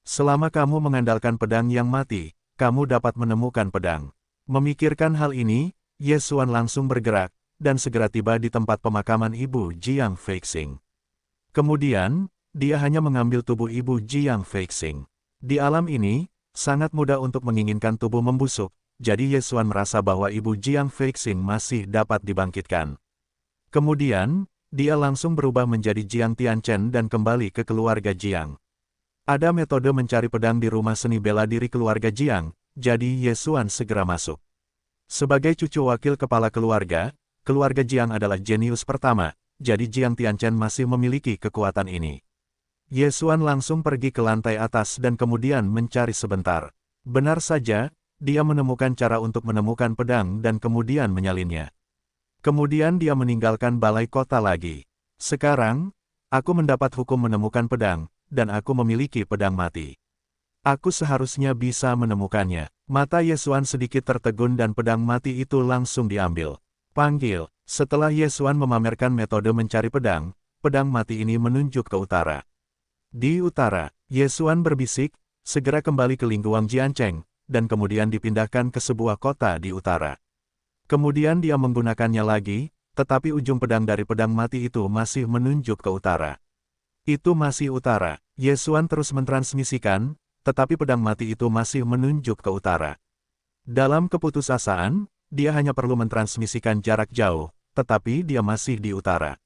Selama kamu mengandalkan pedang yang mati, kamu dapat menemukan pedang. Memikirkan hal ini, Ye Xuan langsung bergerak, dan segera tiba di tempat pemakaman ibu Jiang Feixing. Kemudian, dia hanya mengambil tubuh ibu Jiang Feixing. Di alam ini, sangat mudah untuk menginginkan tubuh membusuk, jadi Ye Xuan merasa bahwa ibu Jiang Feixing masih dapat dibangkitkan. Kemudian, dia langsung berubah menjadi Jiang Tianchen dan kembali ke keluarga Jiang. Ada metode mencari pedang di rumah seni bela diri keluarga Jiang, jadi Ye Xuan segera masuk. Sebagai cucu wakil kepala keluarga Jiang adalah jenius pertama, jadi Jiang Tianchen masih memiliki kekuatan ini. Ye Xuan langsung pergi ke lantai atas dan kemudian mencari sebentar. Benar saja, dia menemukan cara untuk menemukan pedang dan kemudian menyalinnya. Kemudian dia meninggalkan balai kota lagi. Sekarang, aku mendapat hukum menemukan pedang, dan aku memiliki pedang mati. Aku seharusnya bisa menemukannya. Mata Ye Xuan sedikit tertegun dan pedang mati itu langsung diambil. Panggil. Setelah Ye Xuan memamerkan metode mencari pedang, pedang mati ini menunjuk ke utara. Di utara, Ye Xuan berbisik, segera kembali ke Lingguang Jiancheng, dan kemudian dipindahkan ke sebuah kota di utara. Kemudian dia menggunakannya lagi, tetapi ujung pedang dari pedang mati itu masih menunjuk ke utara. Itu masih utara. Ye Xuan terus mentransmisikan, tetapi pedang mati itu masih menunjuk ke utara. Dalam keputusasaan, dia hanya perlu mentransmisikan jarak jauh, tetapi dia masih di utara.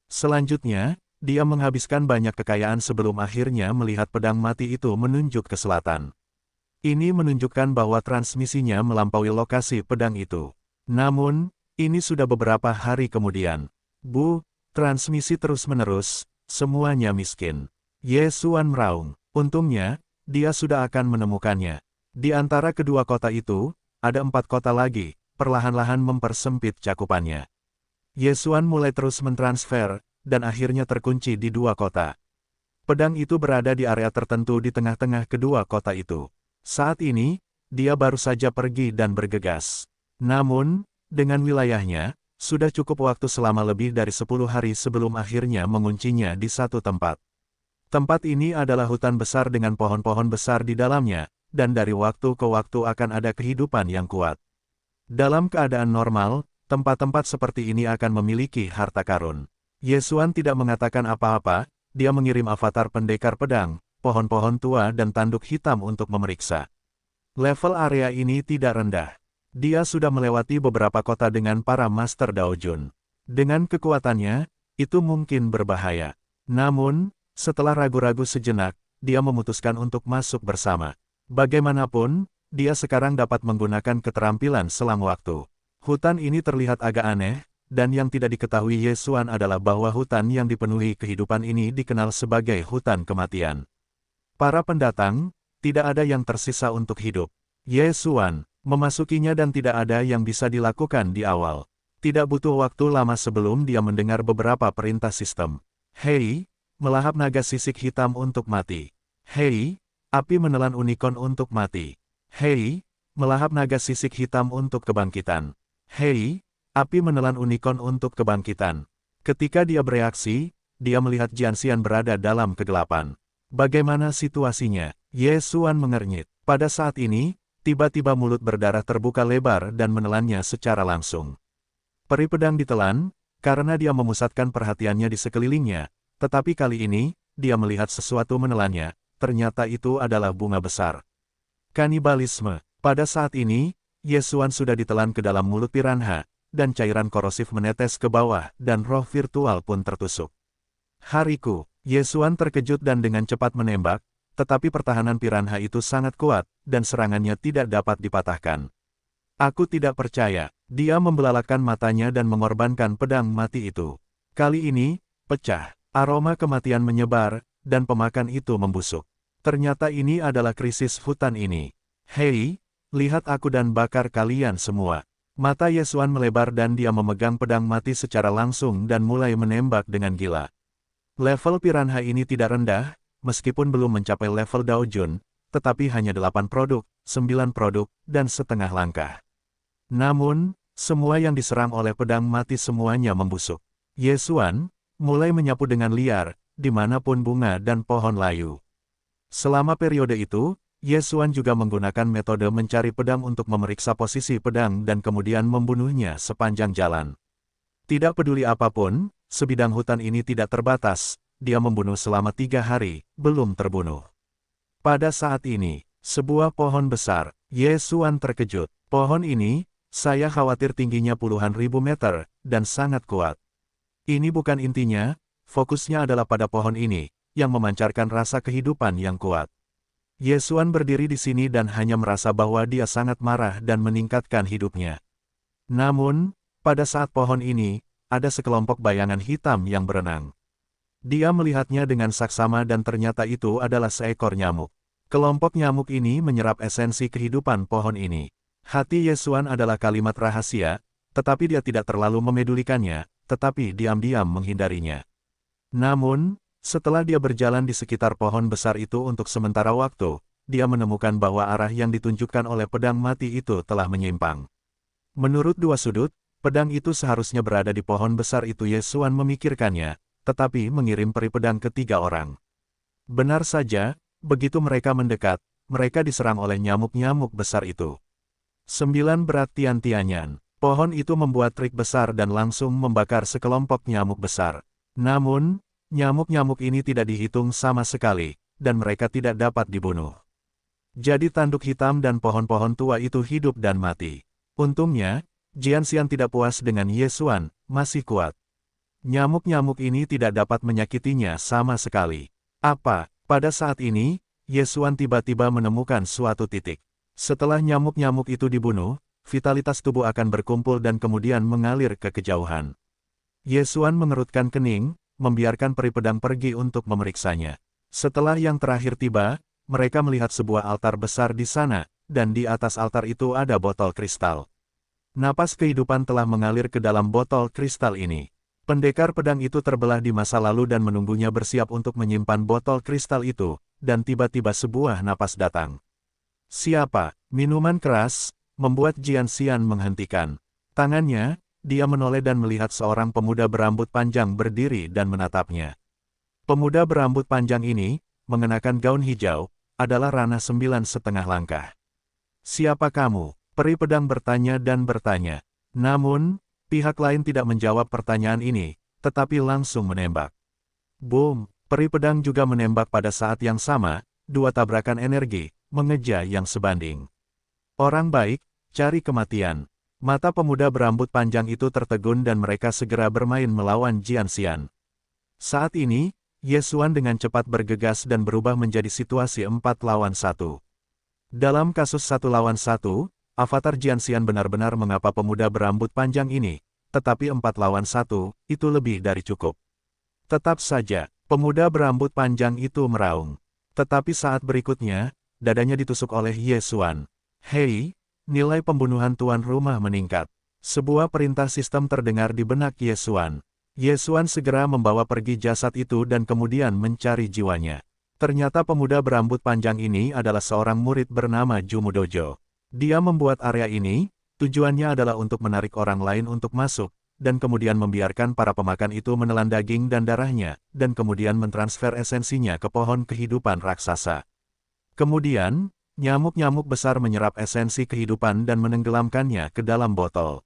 Selanjutnya, dia menghabiskan banyak kekayaan sebelum akhirnya melihat pedang mati itu menunjuk ke selatan. Ini menunjukkan bahwa transmisinya melampaui lokasi pedang itu. Namun, ini sudah beberapa hari kemudian. Transmisi terus-menerus, semuanya miskin. Ye Xuan meraung. Untungnya, dia sudah akan menemukannya. Di antara kedua kota itu, ada 4 kota lagi, perlahan-lahan mempersempit cakupannya. Ye Xuan mulai terus mentransfer, dan akhirnya terkunci di 2 kota. Pedang itu berada di area tertentu di tengah-tengah kedua kota itu. Saat ini, dia baru saja pergi dan bergegas. Namun, dengan wilayahnya, sudah cukup waktu selama lebih dari 10 hari sebelum akhirnya menguncinya di satu tempat. Tempat ini adalah hutan besar dengan pohon-pohon besar di dalamnya, dan dari waktu ke waktu akan ada kehidupan yang kuat. Dalam keadaan normal, tempat-tempat seperti ini akan memiliki harta karun. Ye Xuan tidak mengatakan apa-apa, dia mengirim avatar pendekar pedang, pohon-pohon tua dan tanduk hitam untuk memeriksa. Level area ini tidak rendah. Dia sudah melewati beberapa kota dengan para Master Daojun. Dengan kekuatannya, itu mungkin berbahaya. Namun, setelah ragu-ragu sejenak, dia memutuskan untuk masuk bersama. Bagaimanapun, dia sekarang dapat menggunakan keterampilan selang waktu. Hutan ini terlihat agak aneh, dan yang tidak diketahui Ye Xuan adalah bahwa hutan yang dipenuhi kehidupan ini dikenal sebagai hutan kematian. Para pendatang, tidak ada yang tersisa untuk hidup. Ye Xuan memasukinya dan tidak ada yang bisa dilakukan di awal. Tidak butuh waktu lama sebelum dia mendengar beberapa perintah sistem. Hei, melahap naga sisik hitam untuk mati. Hei, api menelan unicorn untuk mati. Hei, melahap naga sisik hitam untuk kebangkitan. Hei, api menelan unicorn untuk kebangkitan. Ketika dia bereaksi, dia melihat Jianxian berada dalam kegelapan. Bagaimana situasinya? Ye Xuan mengernyit. Pada saat ini, tiba-tiba mulut berdarah terbuka lebar dan menelannya secara langsung. Peri pedang ditelan, karena dia memusatkan perhatiannya di sekelilingnya, tetapi kali ini, dia melihat sesuatu menelannya, ternyata itu adalah bunga besar. Kanibalisme. Pada saat ini, Ye Xuan sudah ditelan ke dalam mulut piranha, dan cairan korosif menetes ke bawah, dan roh virtual pun tertusuk. Hariku. Ye Xuan terkejut dan dengan cepat menembak, tetapi pertahanan piranha itu sangat kuat, dan serangannya tidak dapat dipatahkan. Aku tidak percaya. Dia membelalakan matanya dan mengorbankan pedang mati itu. Kali ini, pecah. Aroma kematian menyebar, dan pemakan itu membusuk. Ternyata ini adalah krisis hutan ini. Hei, lihat aku dan bakar kalian semua. Mata Ye Xuan melebar dan dia memegang pedang mati secara langsung dan mulai menembak dengan gila. Level piranha ini tidak rendah, meskipun belum mencapai level Daojun, tetapi hanya 8 produk, 9 produk, dan setengah langkah. Namun, semua yang diserang oleh pedang mati semuanya membusuk. Ye Xuan mulai menyapu dengan liar, dimanapun bunga dan pohon layu. Selama periode itu, Ye Xuan juga menggunakan metode mencari pedang untuk memeriksa posisi pedang dan kemudian membunuhnya sepanjang jalan. Tidak peduli apapun, sebidang hutan ini tidak terbatas, dia membunuh selama 3 hari, belum terbunuh. Pada saat ini, sebuah pohon besar, Ye Xuan terkejut. Pohon ini, saya khawatir tingginya puluhan ribu meter, dan sangat kuat. Ini bukan intinya, fokusnya adalah pada pohon ini, yang memancarkan rasa kehidupan yang kuat. Ye Xuan berdiri di sini dan hanya merasa bahwa dia sangat marah dan meningkatkan hidupnya. Namun, pada saat pohon ini, ada sekelompok bayangan hitam yang berenang. Dia melihatnya dengan saksama dan ternyata itu adalah seekor nyamuk. Kelompok nyamuk ini menyerap esensi kehidupan pohon ini. Hati Ye Xuan adalah kalimat rahasia, tetapi dia tidak terlalu memedulikannya, tetapi diam-diam menghindarinya. Namun, setelah dia berjalan di sekitar pohon besar itu untuk sementara waktu, dia menemukan bahwa arah yang ditunjukkan oleh pedang mati itu telah menyimpang. Menurut dua sudut, pedang itu seharusnya berada di pohon besar itu. Ye Xuan memikirkannya, tetapi mengirim peri pedang ke 3 orang. Benar saja, begitu mereka mendekat, mereka diserang oleh nyamuk-nyamuk besar itu. 9 berat tian-tianyan. Pohon itu membuat trik besar dan langsung membakar sekelompok nyamuk besar. Namun, nyamuk-nyamuk ini tidak dihitung sama sekali, dan mereka tidak dapat dibunuh. Jadi tanduk hitam dan pohon-pohon tua itu hidup dan mati. Untungnya, Jianxian tidak puas dengan Ye Xuan, masih kuat. Nyamuk-nyamuk ini tidak dapat menyakitinya sama sekali. Pada saat ini, Yesuan tiba-tiba menemukan suatu titik. Setelah nyamuk-nyamuk itu dibunuh, vitalitas tubuh akan berkumpul dan kemudian mengalir ke kejauhan. Yesuan mengerutkan kening, membiarkan peri pedang pergi untuk memeriksanya. Setelah yang terakhir tiba, mereka melihat sebuah altar besar di sana, dan di atas altar itu ada botol kristal. Napas kehidupan telah mengalir ke dalam botol kristal ini. Pendekar pedang itu terbelah di masa lalu dan menunggunya bersiap untuk menyimpan botol kristal itu, dan tiba-tiba sebuah napas datang. Siapa? Minuman keras, membuat Jian Xian menghentikan. Tangannya, dia menoleh dan melihat seorang pemuda berambut panjang berdiri dan menatapnya. Pemuda berambut panjang ini, mengenakan gaun hijau, adalah Rana 9,5 langkah. Siapa kamu? Peri pedang bertanya dan bertanya. Namun, pihak lain tidak menjawab pertanyaan ini, tetapi langsung menembak. Boom! Peri pedang juga menembak pada saat yang sama, dua tabrakan energi, mengejar yang sebanding. Orang baik, cari kematian. Mata pemuda berambut panjang itu tertegun dan mereka segera bermain melawan Jian Xian. Saat ini, Yesuan dengan cepat bergegas dan berubah menjadi situasi 4 lawan 1. Dalam kasus 1 lawan 1, avatar Jian Xian benar-benar mengapa pemuda berambut panjang ini, tetapi 4 lawan 1, itu lebih dari cukup. Tetap saja, pemuda berambut panjang itu meraung. Tetapi saat berikutnya, dadanya ditusuk oleh Yesuan. Hei, nilai pembunuhan tuan rumah meningkat. Sebuah perintah sistem terdengar di benak Yesuan. Yesuan segera membawa pergi jasad itu dan kemudian mencari jiwanya. Ternyata pemuda berambut panjang ini adalah seorang murid bernama Jumu Dojo. Dia membuat area ini, tujuannya adalah untuk menarik orang lain untuk masuk, dan kemudian membiarkan para pemakan itu menelan daging dan darahnya, dan kemudian mentransfer esensinya ke pohon kehidupan raksasa. Kemudian, nyamuk-nyamuk besar menyerap esensi kehidupan dan menenggelamkannya ke dalam botol.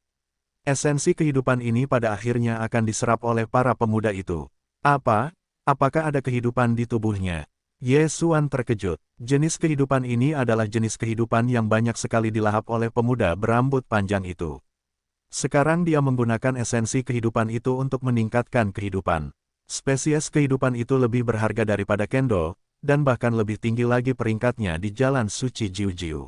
Esensi kehidupan ini pada akhirnya akan diserap oleh para pemuda itu. Apakah ada kehidupan di tubuhnya? Yesuan terkejut. Jenis kehidupan ini adalah jenis kehidupan yang banyak sekali dilahap oleh pemuda berambut panjang itu. Sekarang dia menggunakan esensi kehidupan itu untuk meningkatkan kehidupan. Spesies kehidupan itu lebih berharga daripada Kendo, dan bahkan lebih tinggi lagi peringkatnya di jalan suci Jiu-Jiu.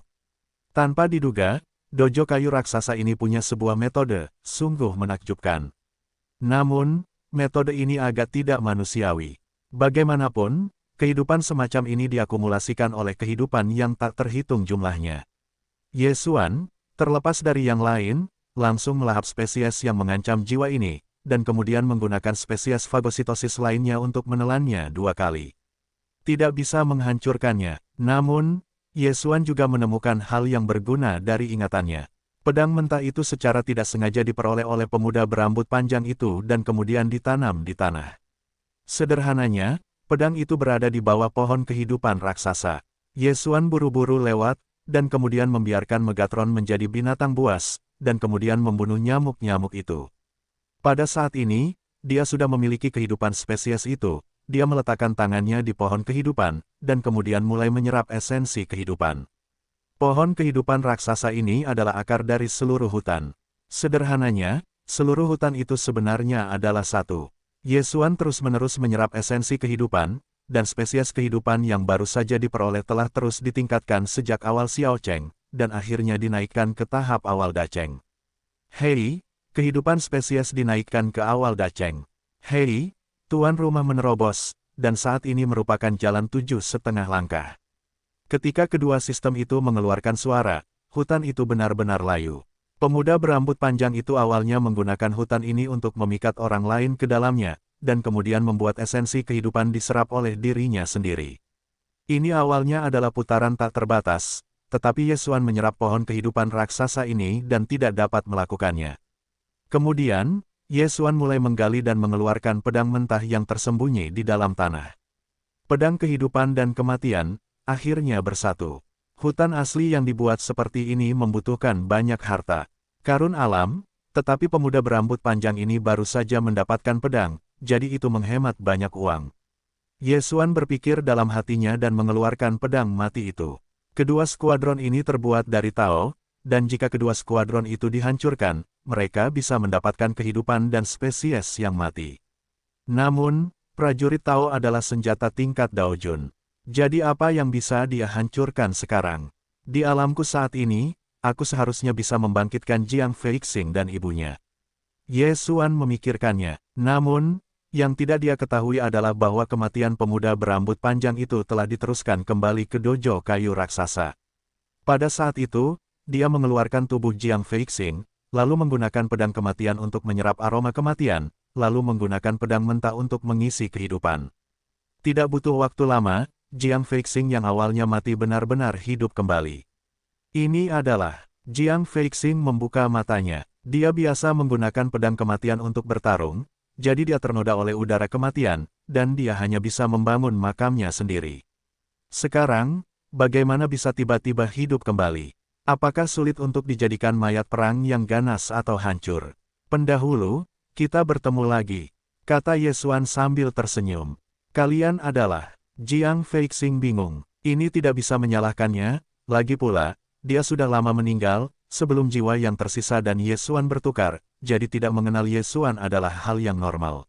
Tanpa diduga, dojo kayu raksasa ini punya sebuah metode, sungguh menakjubkan. Namun, metode ini agak tidak manusiawi. Bagaimanapun, kehidupan semacam ini diakumulasikan oleh kehidupan yang tak terhitung jumlahnya. Yesuan, terlepas dari yang lain, langsung melahap spesies yang mengancam jiwa ini, dan kemudian menggunakan spesies fagositosis lainnya untuk menelannya 2 kali. Tidak bisa menghancurkannya, namun, Yesuan juga menemukan hal yang berguna dari ingatannya. Pedang mentah itu secara tidak sengaja diperoleh oleh pemuda berambut panjang itu dan kemudian ditanam di tanah. Sederhananya, pedang itu berada di bawah pohon kehidupan raksasa. Yesuan buru-buru lewat, dan kemudian membiarkan Megatron menjadi binatang buas, dan kemudian membunuh nyamuk-nyamuk itu. Pada saat ini, dia sudah memiliki kehidupan spesies itu. Dia meletakkan tangannya di pohon kehidupan, dan kemudian mulai menyerap esensi kehidupan. Pohon kehidupan raksasa ini adalah akar dari seluruh hutan. Sederhananya, seluruh hutan itu sebenarnya adalah satu. Yesuan terus-menerus menyerap esensi kehidupan, dan spesies kehidupan yang baru saja diperoleh telah terus ditingkatkan sejak awal Xiao Cheng, dan akhirnya dinaikkan ke tahap awal Dacheng. Hei, kehidupan spesies dinaikkan ke awal Dacheng. Hei, tuan rumah menerobos, dan saat ini merupakan jalan 7,5 langkah. Ketika kedua sistem itu mengeluarkan suara, hutan itu benar-benar layu. Pemuda berambut panjang itu awalnya menggunakan hutan ini untuk memikat orang lain ke dalamnya, dan kemudian membuat esensi kehidupan diserap oleh dirinya sendiri. Ini awalnya adalah putaran tak terbatas, tetapi Yesuan menyerap pohon kehidupan raksasa ini dan tidak dapat melakukannya. Kemudian, Yesuan mulai menggali dan mengeluarkan pedang mentah yang tersembunyi di dalam tanah. Pedang kehidupan dan kematian, akhirnya bersatu. Hutan asli yang dibuat seperti ini membutuhkan banyak harta karun alam, tetapi pemuda berambut panjang ini baru saja mendapatkan pedang, jadi itu menghemat banyak uang. Yesuan berpikir dalam hatinya dan mengeluarkan pedang mati itu. Kedua skuadron ini terbuat dari Tao, dan jika kedua skuadron itu dihancurkan, mereka bisa mendapatkan kehidupan dan spesies yang mati. Namun, prajurit Tao adalah senjata tingkat Daojun. Jadi apa yang bisa dia hancurkan sekarang? Di alamku saat ini, aku seharusnya bisa membangkitkan Jiang Feixing dan ibunya. Ye Xuan memikirkannya. Namun, yang tidak dia ketahui adalah bahwa kematian pemuda berambut panjang itu telah diteruskan kembali ke dojo kayu raksasa. Pada saat itu, dia mengeluarkan tubuh Jiang Feixing, lalu menggunakan pedang kematian untuk menyerap aroma kematian, lalu menggunakan pedang mentah untuk mengisi kehidupan. Tidak butuh waktu lama, Jiang Feixing yang awalnya mati benar-benar hidup kembali. Ini adalah Jiang Feixing membuka matanya. Dia biasa menggunakan pedang kematian untuk bertarung, jadi dia ternoda oleh udara kematian, dan dia hanya bisa membangun makamnya sendiri. Sekarang, bagaimana bisa tiba-tiba hidup kembali? Apakah sulit untuk dijadikan mayat perang yang ganas atau hancur? Pendahulu, kita bertemu lagi, kata Ye Xuan sambil tersenyum. Kalian adalah... Jiang Feixing bingung. Ini tidak bisa menyalahkannya, lagi pula, dia sudah lama meninggal, sebelum jiwa yang tersisa dan Ye Xuan bertukar, jadi tidak mengenal Ye Xuan adalah hal yang normal.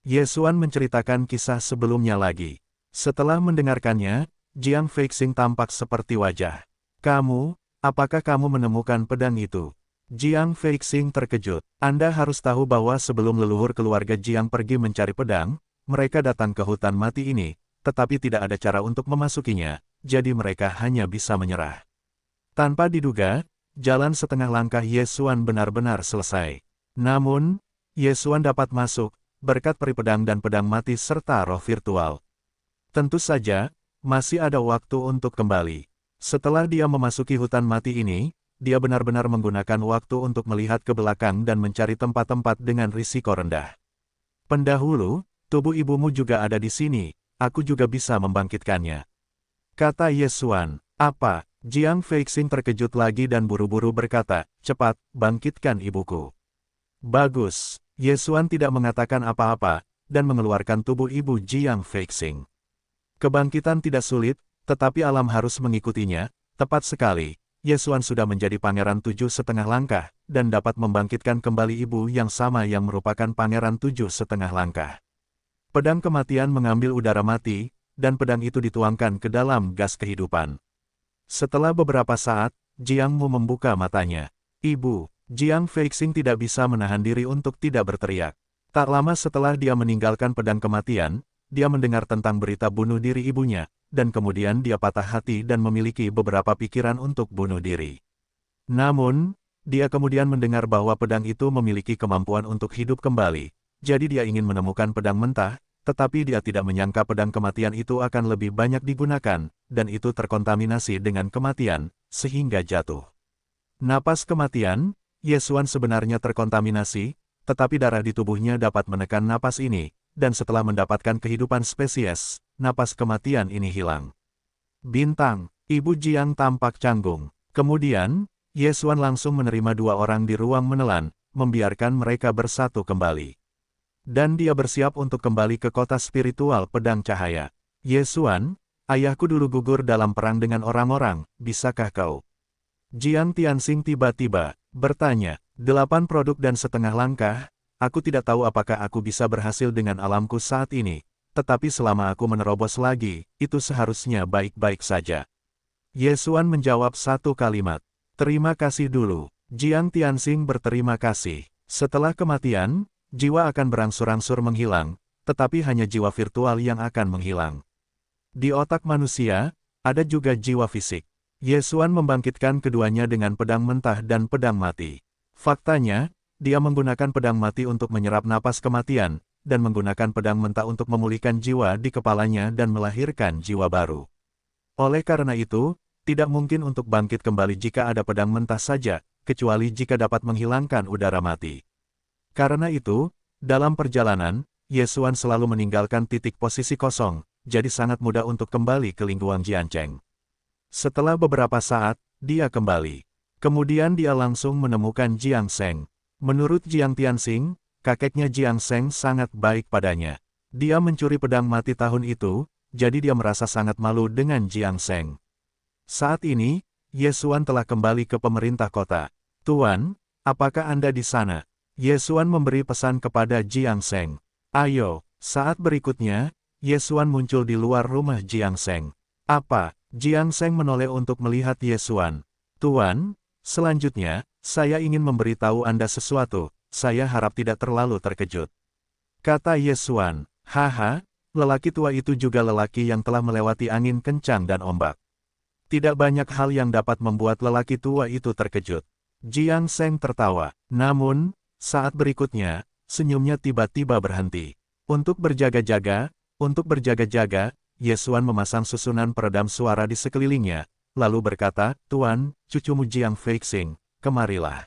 Ye Xuan menceritakan kisah sebelumnya lagi. Setelah mendengarkannya, Jiang Feixing tampak seperti wajah. Kamu, apakah kamu menemukan pedang itu? Jiang Feixing terkejut. Anda harus tahu bahwa sebelum leluhur keluarga Jiang pergi mencari pedang, mereka datang ke hutan mati ini, tetapi tidak ada cara untuk memasukinya, jadi mereka hanya bisa menyerah. Tanpa diduga, jalan setengah langkah Ye Xuan benar-benar selesai. Namun, Ye Xuan dapat masuk, berkat peri pedang dan pedang mati serta roh virtual. Tentu saja, masih ada waktu untuk kembali. Setelah dia memasuki hutan mati ini, dia benar-benar menggunakan waktu untuk melihat ke belakang dan mencari tempat-tempat dengan risiko rendah. Pendahulu, tubuh ibumu juga ada di sini. Aku juga bisa membangkitkannya. Kata Ye Xuan. Apa? Jiang Feixing terkejut lagi dan buru-buru berkata, cepat, bangkitkan ibuku. Bagus. Ye Xuan tidak mengatakan apa-apa, dan mengeluarkan tubuh ibu Jiang Feixing. Kebangkitan tidak sulit, tetapi alam harus mengikutinya, tepat sekali. Ye Xuan sudah menjadi pangeran 7,5 langkah, dan dapat membangkitkan kembali ibu yang sama yang merupakan pangeran 7,5 langkah. Pedang kematian mengambil udara mati, dan pedang itu dituangkan ke dalam gas kehidupan. Setelah beberapa saat, Jiang Mu membuka matanya. Ibu, Jiang Feixing tidak bisa menahan diri untuk tidak berteriak. Tak lama setelah dia meninggalkan pedang kematian, dia mendengar tentang berita bunuh diri ibunya, dan kemudian dia patah hati dan memiliki beberapa pikiran untuk bunuh diri. Namun, dia kemudian mendengar bahwa pedang itu memiliki kemampuan untuk hidup kembali. Jadi dia ingin menemukan pedang mentah, tetapi dia tidak menyangka pedang kematian itu akan lebih banyak digunakan, dan itu terkontaminasi dengan kematian, sehingga jatuh. Napas kematian, Ye Xuan sebenarnya terkontaminasi, tetapi darah di tubuhnya dapat menekan napas ini, dan setelah mendapatkan kehidupan spesies, napas kematian ini hilang. Bintang, Ibu Jiang tampak canggung. Kemudian, Ye Xuan langsung menerima dua orang di ruang menelan, membiarkan mereka bersatu kembali. Dan dia bersiap untuk kembali ke kota spiritual pedang cahaya. Ye Xuan, ayahku dulu gugur dalam perang dengan orang-orang, bisakah kau? Jiang Tianxing tiba-tiba bertanya, 8 produk dan setengah langkah, aku tidak tahu apakah aku bisa berhasil dengan alamku saat ini, tetapi selama aku menerobos lagi, itu seharusnya baik-baik saja. Ye Xuan menjawab satu kalimat, terima kasih dulu. Jiang Tianxing berterima kasih. Setelah kematian, jiwa akan berangsur-angsur menghilang, tetapi hanya jiwa virtual yang akan menghilang. Di otak manusia, ada juga jiwa fisik. Ye Xuan membangkitkan keduanya dengan pedang mentah dan pedang mati. Faktanya, dia menggunakan pedang mati untuk menyerap napas kematian, dan menggunakan pedang mentah untuk memulihkan jiwa di kepalanya dan melahirkan jiwa baru. Oleh karena itu, tidak mungkin untuk bangkit kembali jika ada pedang mentah saja, kecuali jika dapat menghilangkan udara mati. Karena itu, dalam perjalanan, Ye Xuan selalu meninggalkan titik posisi kosong, jadi sangat mudah untuk kembali ke Lingguang Jiancheng. Setelah beberapa saat, dia kembali. Kemudian dia langsung menemukan Jiang Sheng. Menurut Jiang Tianxing, kakeknya Jiang Sheng sangat baik padanya. Dia mencuri pedang mati tahun itu, jadi dia merasa sangat malu dengan Jiang Sheng. Saat ini, Ye Xuan telah kembali ke pemerintah kota. Tuan, apakah Anda di sana? Ye Xuan memberi pesan kepada Jiang Sheng. Ayo, saat berikutnya, Yesuan muncul di luar rumah Jiang Seng. Apa? Jiang Seng menoleh untuk melihat Yesuan. Tuan, selanjutnya, saya ingin memberitahu Anda sesuatu, saya harap tidak terlalu terkejut. Kata Yesuan, haha, lelaki tua itu juga lelaki yang telah melewati angin kencang dan ombak. Tidak banyak hal yang dapat membuat lelaki tua itu terkejut. Jiang Seng tertawa, namun, saat berikutnya, senyumnya tiba-tiba berhenti. Untuk berjaga-jaga, Yesuan memasang susunan peredam suara di sekelilingnya, lalu berkata, Tuan, cucumu Jiang Feixing, kemarilah.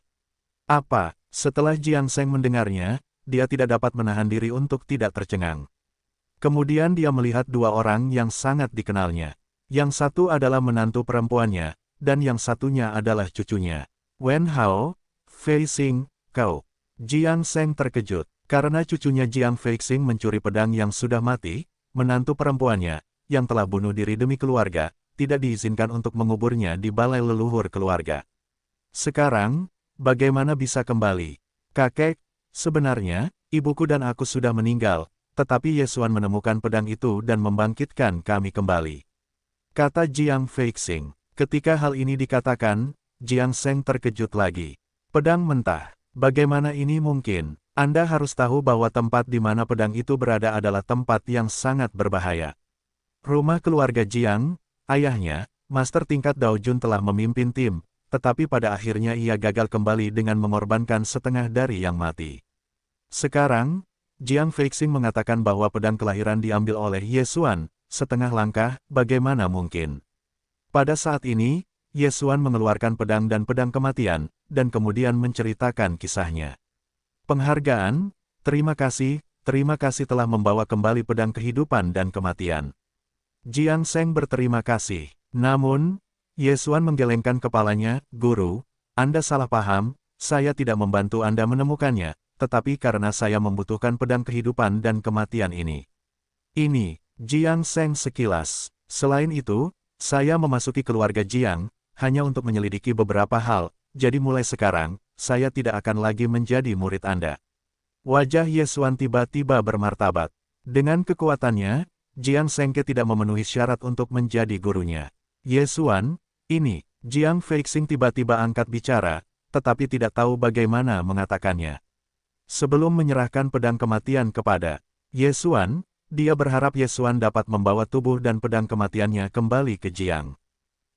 Apa? Setelah Jiang Seng mendengarnya, dia tidak dapat menahan diri untuk tidak tercengang. Kemudian dia melihat dua orang yang sangat dikenalnya. Yang satu adalah menantu perempuannya, dan yang satunya adalah cucunya. Wen Hao, Feixing, kau. Jiang Seng terkejut, karena cucunya Jiang Feixing mencuri pedang yang sudah mati, menantu perempuannya, yang telah bunuh diri demi keluarga, tidak diizinkan untuk menguburnya di balai leluhur keluarga. Sekarang, bagaimana bisa kembali? Kakek, sebenarnya, ibuku dan aku sudah meninggal, tetapi Yesuan menemukan pedang itu dan membangkitkan kami kembali. Kata Jiang Feixing. Ketika hal ini dikatakan, Jiang Seng terkejut lagi. Pedang mentah. Bagaimana ini mungkin? Anda harus tahu bahwa tempat di mana pedang itu berada adalah tempat yang sangat berbahaya. Rumah keluarga Jiang, ayahnya, Master tingkat Dao Jun telah memimpin tim, tetapi pada akhirnya ia gagal kembali dengan mengorbankan setengah dari yang mati. Sekarang, Jiang Feixing mengatakan bahwa pedang kelahiran diambil oleh Yesuan, setengah langkah, bagaimana mungkin? Pada saat ini, Yesuan mengeluarkan pedang dan pedang kematian, dan kemudian menceritakan kisahnya. Penghargaan, terima kasih telah membawa kembali pedang kehidupan dan kematian. Jiang Seng berterima kasih. Namun, Yesuan menggelengkan kepalanya, Guru, Anda salah paham, saya tidak membantu Anda menemukannya, tetapi karena saya membutuhkan pedang kehidupan dan kematian ini. Ini, Jiang Seng sekilas. Selain itu, saya memasuki keluarga Jiang, hanya untuk menyelidiki beberapa hal, jadi mulai sekarang, saya tidak akan lagi menjadi murid Anda. Wajah Yesuan tiba-tiba bermartabat. Dengan kekuatannya, Jiang Sengke tidak memenuhi syarat untuk menjadi gurunya. Yesuan, ini, Jiang Feixing tiba-tiba angkat bicara, tetapi tidak tahu bagaimana mengatakannya. Sebelum menyerahkan pedang kematian kepada Yesuan, dia berharap Yesuan dapat membawa tubuh dan pedang kematiannya kembali ke Jiang.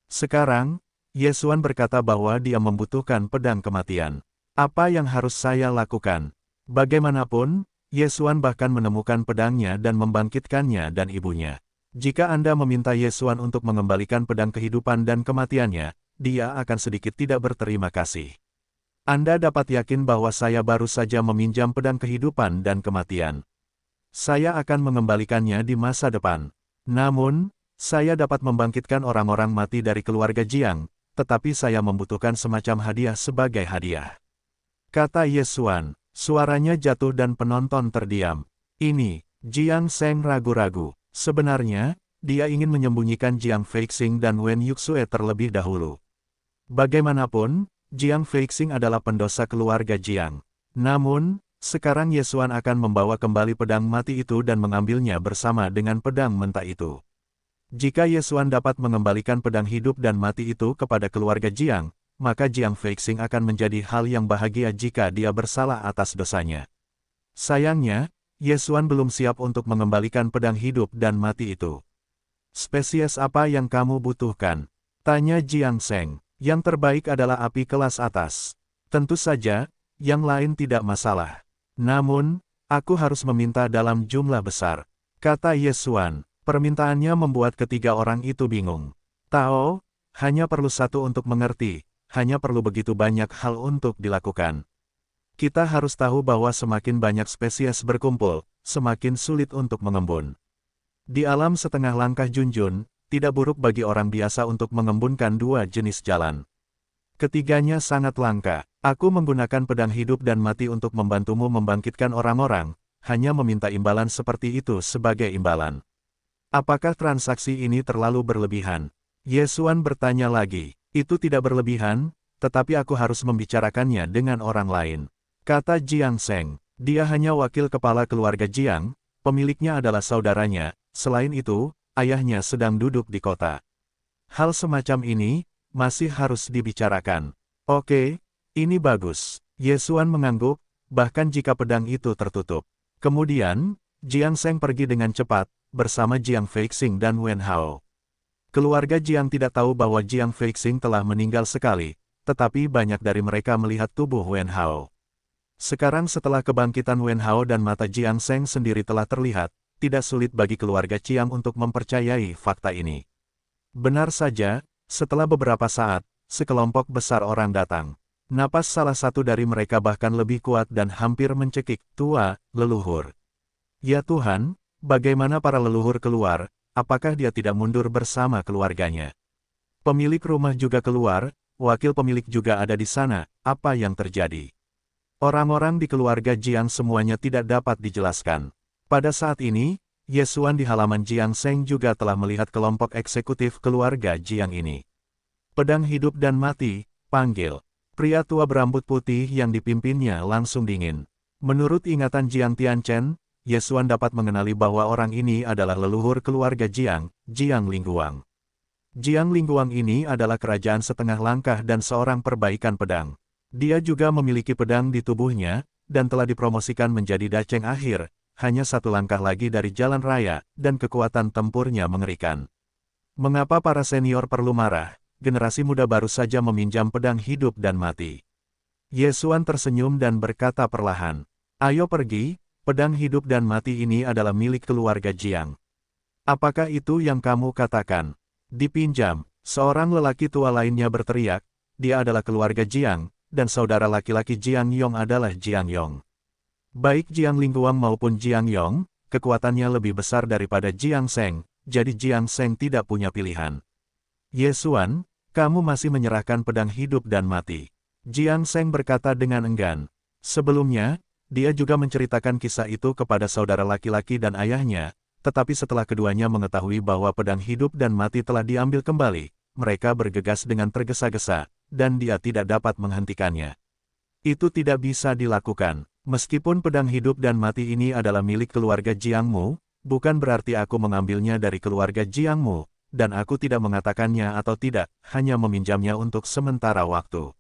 Sekarang, Yesuan berkata bahwa dia membutuhkan pedang kematian. Apa yang harus saya lakukan? Bagaimanapun, Yesuan bahkan menemukan pedangnya dan membangkitkannya dan ibunya. Jika Anda meminta Yesuan untuk mengembalikan pedang kehidupan dan kematiannya, dia akan sedikit tidak berterima kasih. Anda dapat yakin bahwa saya baru saja meminjam pedang kehidupan dan kematian. Saya akan mengembalikannya di masa depan. Namun, saya dapat membangkitkan orang-orang mati dari keluarga Jiang, tetapi saya membutuhkan semacam hadiah sebagai hadiah. Kata Yesuan, suaranya jatuh dan penonton terdiam. Ini, Jiang Seng ragu-ragu. Sebenarnya, dia ingin menyembunyikan Jiang Feixing dan Wen Yuxue terlebih dahulu. Bagaimanapun, Jiang Feixing adalah pendosa keluarga Jiang. Namun, sekarang Yesuan akan membawa kembali pedang mati itu dan mengambilnya bersama dengan pedang mentah itu. Jika Yesuan dapat mengembalikan pedang hidup dan mati itu kepada keluarga Jiang, maka Jiang Feixing akan menjadi hal yang bahagia jika dia bersalah atas dosanya. Sayangnya, Yesuan belum siap untuk mengembalikan pedang hidup dan mati itu. Spesies apa yang kamu butuhkan? Tanya Jiang Seng. Yang terbaik adalah api kelas atas. Tentu saja, yang lain tidak masalah. Namun, aku harus meminta dalam jumlah besar. Kata Yesuan. Permintaannya membuat ketiga orang itu bingung. Tao, hanya perlu satu untuk mengerti, hanya perlu begitu banyak hal untuk dilakukan. Kita harus tahu bahwa semakin banyak spesies berkumpul, semakin sulit untuk mengembun. Di alam setengah langkah Junjun, tidak buruk bagi orang biasa untuk mengembunkan dua jenis jalan. Ketiganya sangat langka. Aku menggunakan pedang hidup dan mati untuk membantumu membangkitkan orang-orang, hanya meminta imbalan seperti itu sebagai imbalan. Apakah transaksi ini terlalu berlebihan? Yesuan bertanya lagi. Itu tidak berlebihan, tetapi aku harus membicarakannya dengan orang lain. Kata Jiang Seng. Dia hanya wakil kepala keluarga Jiang, pemiliknya adalah saudaranya, Selain itu, ayahnya sedang duduk di kota. Hal semacam ini masih harus dibicarakan. Oke, ini bagus. Ye Xuan mengangguk, bahkan jika pedang itu tertutup. Kemudian, Jiang Sheng pergi dengan cepat, bersama Jiang Feixing dan Wen Hao. Keluarga Jiang tidak tahu bahwa Jiang Feixing telah meninggal sekali, tetapi banyak dari mereka melihat tubuh Wen Hao. Sekarang setelah kebangkitan Wen Hao dan mata Jiang Sheng sendiri telah terlihat, tidak sulit bagi keluarga Jiang untuk mempercayai fakta ini. Benar saja, setelah beberapa saat, sekelompok besar orang datang. Napas salah satu dari mereka bahkan lebih kuat dan hampir mencekik, "Tua, leluhur. Ya Tuhan, bagaimana para leluhur keluar, apakah dia tidak mundur bersama keluarganya?" Pemilik rumah juga keluar, wakil pemilik juga ada di sana, apa yang terjadi? Orang-orang di keluarga Jiang semuanya tidak dapat dijelaskan. Pada saat ini, Ye Xuan di halaman Jiang Sheng juga telah melihat kelompok eksekutif keluarga Jiang ini. Pedang hidup dan mati, panggil. Pria tua berambut putih yang dipimpinnya langsung dingin. Menurut ingatan Jiang Tianchen, Ye Xuan dapat mengenali bahwa orang ini adalah leluhur keluarga Jiang, Jiang Lingguang. Jiang Lingguang ini adalah kerajaan setengah langkah dan seorang perbaikan pedang. Dia juga memiliki pedang di tubuhnya, dan telah dipromosikan menjadi daceng akhir, hanya satu langkah lagi dari jalan raya, dan kekuatan tempurnya mengerikan. Mengapa para senior perlu marah? Generasi muda baru saja meminjam pedang hidup dan mati. Ye Xuan tersenyum dan berkata perlahan, "Ayo pergi, pedang hidup dan mati ini adalah milik keluarga Jiang." "Apakah itu yang kamu katakan?" "Dipinjam," seorang lelaki tua lainnya berteriak, "dia adalah keluarga Jiang, dan saudara laki-laki Jiang Yong adalah Jiang Yong. Baik Jiang Lingguang maupun Jiang Yong, kekuatannya lebih besar daripada Jiang Sheng, jadi Jiang Sheng tidak punya pilihan." "Ye Xuan, kamu masih menyerahkan pedang hidup dan mati." Jiang Sheng berkata dengan enggan. Sebelumnya, dia juga menceritakan kisah itu kepada saudara laki-laki dan ayahnya, tetapi setelah keduanya mengetahui bahwa pedang hidup dan mati telah diambil kembali, mereka bergegas dengan tergesa-gesa, dan dia tidak dapat menghentikannya. "Itu tidak bisa dilakukan. Meskipun pedang hidup dan mati ini adalah milik keluarga Jiangmu, bukan berarti aku mengambilnya dari keluarga Jiangmu, dan aku tidak mengatakannya atau tidak, hanya meminjamnya untuk sementara waktu."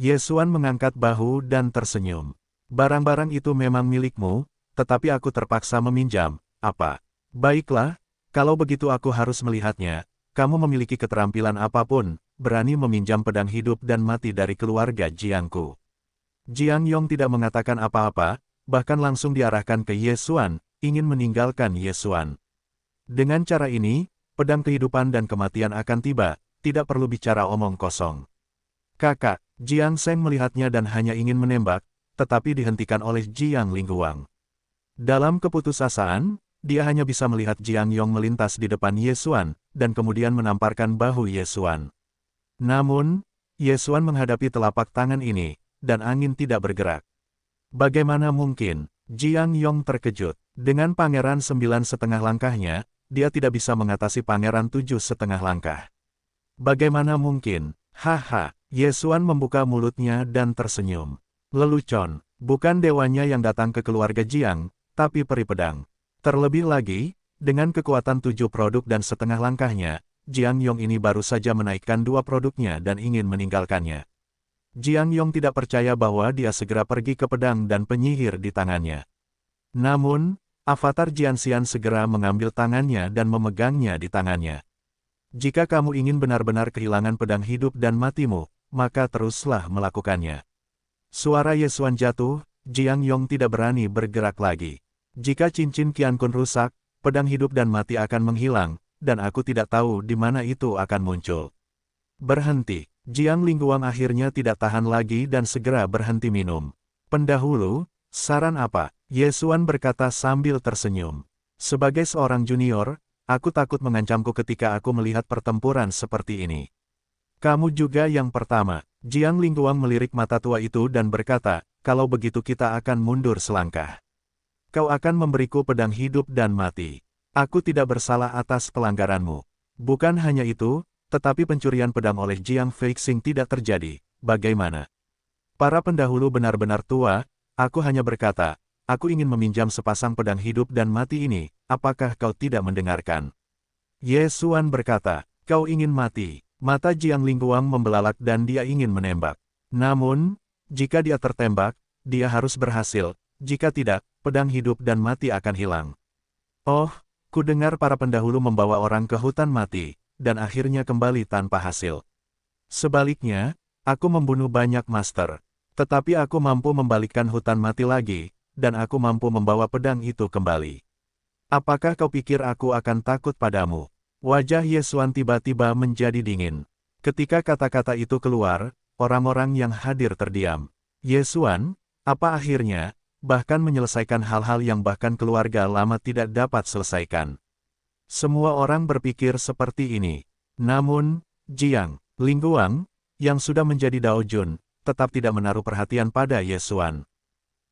Ye Xuan mengangkat bahu dan tersenyum. "Barang-barang itu memang milikmu, tetapi aku terpaksa meminjam, apa? Baiklah, kalau begitu aku harus melihatnya. Kamu memiliki keterampilan apapun, berani meminjam pedang hidup dan mati dari keluarga Jiangku." Jiang Yong tidak mengatakan apa-apa, bahkan langsung diarahkan ke Ye Xuan, ingin meninggalkan Ye Xuan. Dengan cara ini, pedang kehidupan dan kematian akan tiba, tidak perlu bicara omong kosong. "Kakak," Jiang Sheng melihatnya dan hanya ingin menembak, tetapi dihentikan oleh Jiang Lingguang. Dalam keputusasaan, dia hanya bisa melihat Jiang Yong melintas di depan Ye Xuan, dan kemudian menamparkan bahu Ye Xuan. Namun, Ye Xuan menghadapi telapak tangan ini, dan angin tidak bergerak. Bagaimana mungkin? Jiang Yong terkejut. Dengan pangeran 9,5 langkahnya, dia tidak bisa mengatasi pangeran 7,5 langkah. Bagaimana mungkin? Haha, Ye Xuan membuka mulutnya dan tersenyum. Lelucon, bukan dewanya yang datang ke keluarga Jiang, tapi peri pedang. Terlebih lagi, dengan kekuatan 7 produk dan setengah langkahnya, Jiang Yong ini baru saja menaikkan 2 produknya dan ingin meninggalkannya. Jiang Yong tidak percaya bahwa dia segera pergi ke pedang dan penyihir di tangannya. Namun, avatar Jianxian segera mengambil tangannya dan memegangnya di tangannya. "Jika kamu ingin benar-benar kehilangan pedang hidup dan matimu, maka teruslah melakukannya." Suara Ye Xuan jatuh, Jiang Yong tidak berani bergerak lagi. "Jika cincin Qiankun rusak, pedang hidup dan mati akan menghilang, dan aku tidak tahu di mana itu akan muncul." "Berhenti." Jiang Lingguang akhirnya tidak tahan lagi dan segera berhenti minum. "Pendahulu, saran apa?" Ye Xuan berkata sambil tersenyum. "Sebagai seorang junior, aku takut mengancamku ketika aku melihat pertempuran seperti ini." "Kamu juga yang pertama." Jiang Lingguang melirik mata tua itu dan berkata, "Kalau begitu kita akan mundur selangkah. Kau akan memberiku pedang hidup dan mati. Aku tidak bersalah atas pelanggaranmu. Bukan hanya itu, tetapi pencurian pedang oleh Jiang Feixing tidak terjadi. Bagaimana?" "Para pendahulu benar-benar tua, aku hanya berkata, aku ingin meminjam sepasang pedang hidup dan mati ini, apakah kau tidak mendengarkan? Ye Xuan berkata, kau ingin mati. Mata Jiang Lingguang membelalak dan dia ingin menembak. Namun, jika dia tertembak, dia harus berhasil, jika tidak, pedang hidup dan mati akan hilang. Oh, ku dengar para pendahulu membawa orang ke hutan mati, dan akhirnya kembali tanpa hasil. Sebaliknya, aku membunuh banyak master. Tetapi aku mampu membalikkan hutan mati lagi, dan aku mampu membawa pedang itu kembali. Apakah kau pikir aku akan takut padamu? Wajah Ye Xuan tiba-tiba menjadi dingin. Ketika kata-kata itu keluar, orang-orang yang hadir terdiam. Ye Xuan, apa akhirnya, bahkan menyelesaikan hal-hal yang bahkan keluarga lama tidak dapat selesaikan. Semua orang berpikir seperti ini. Namun, Jiang Lingguang, yang sudah menjadi Dao Jun, tetap tidak menaruh perhatian pada Ye Xuan.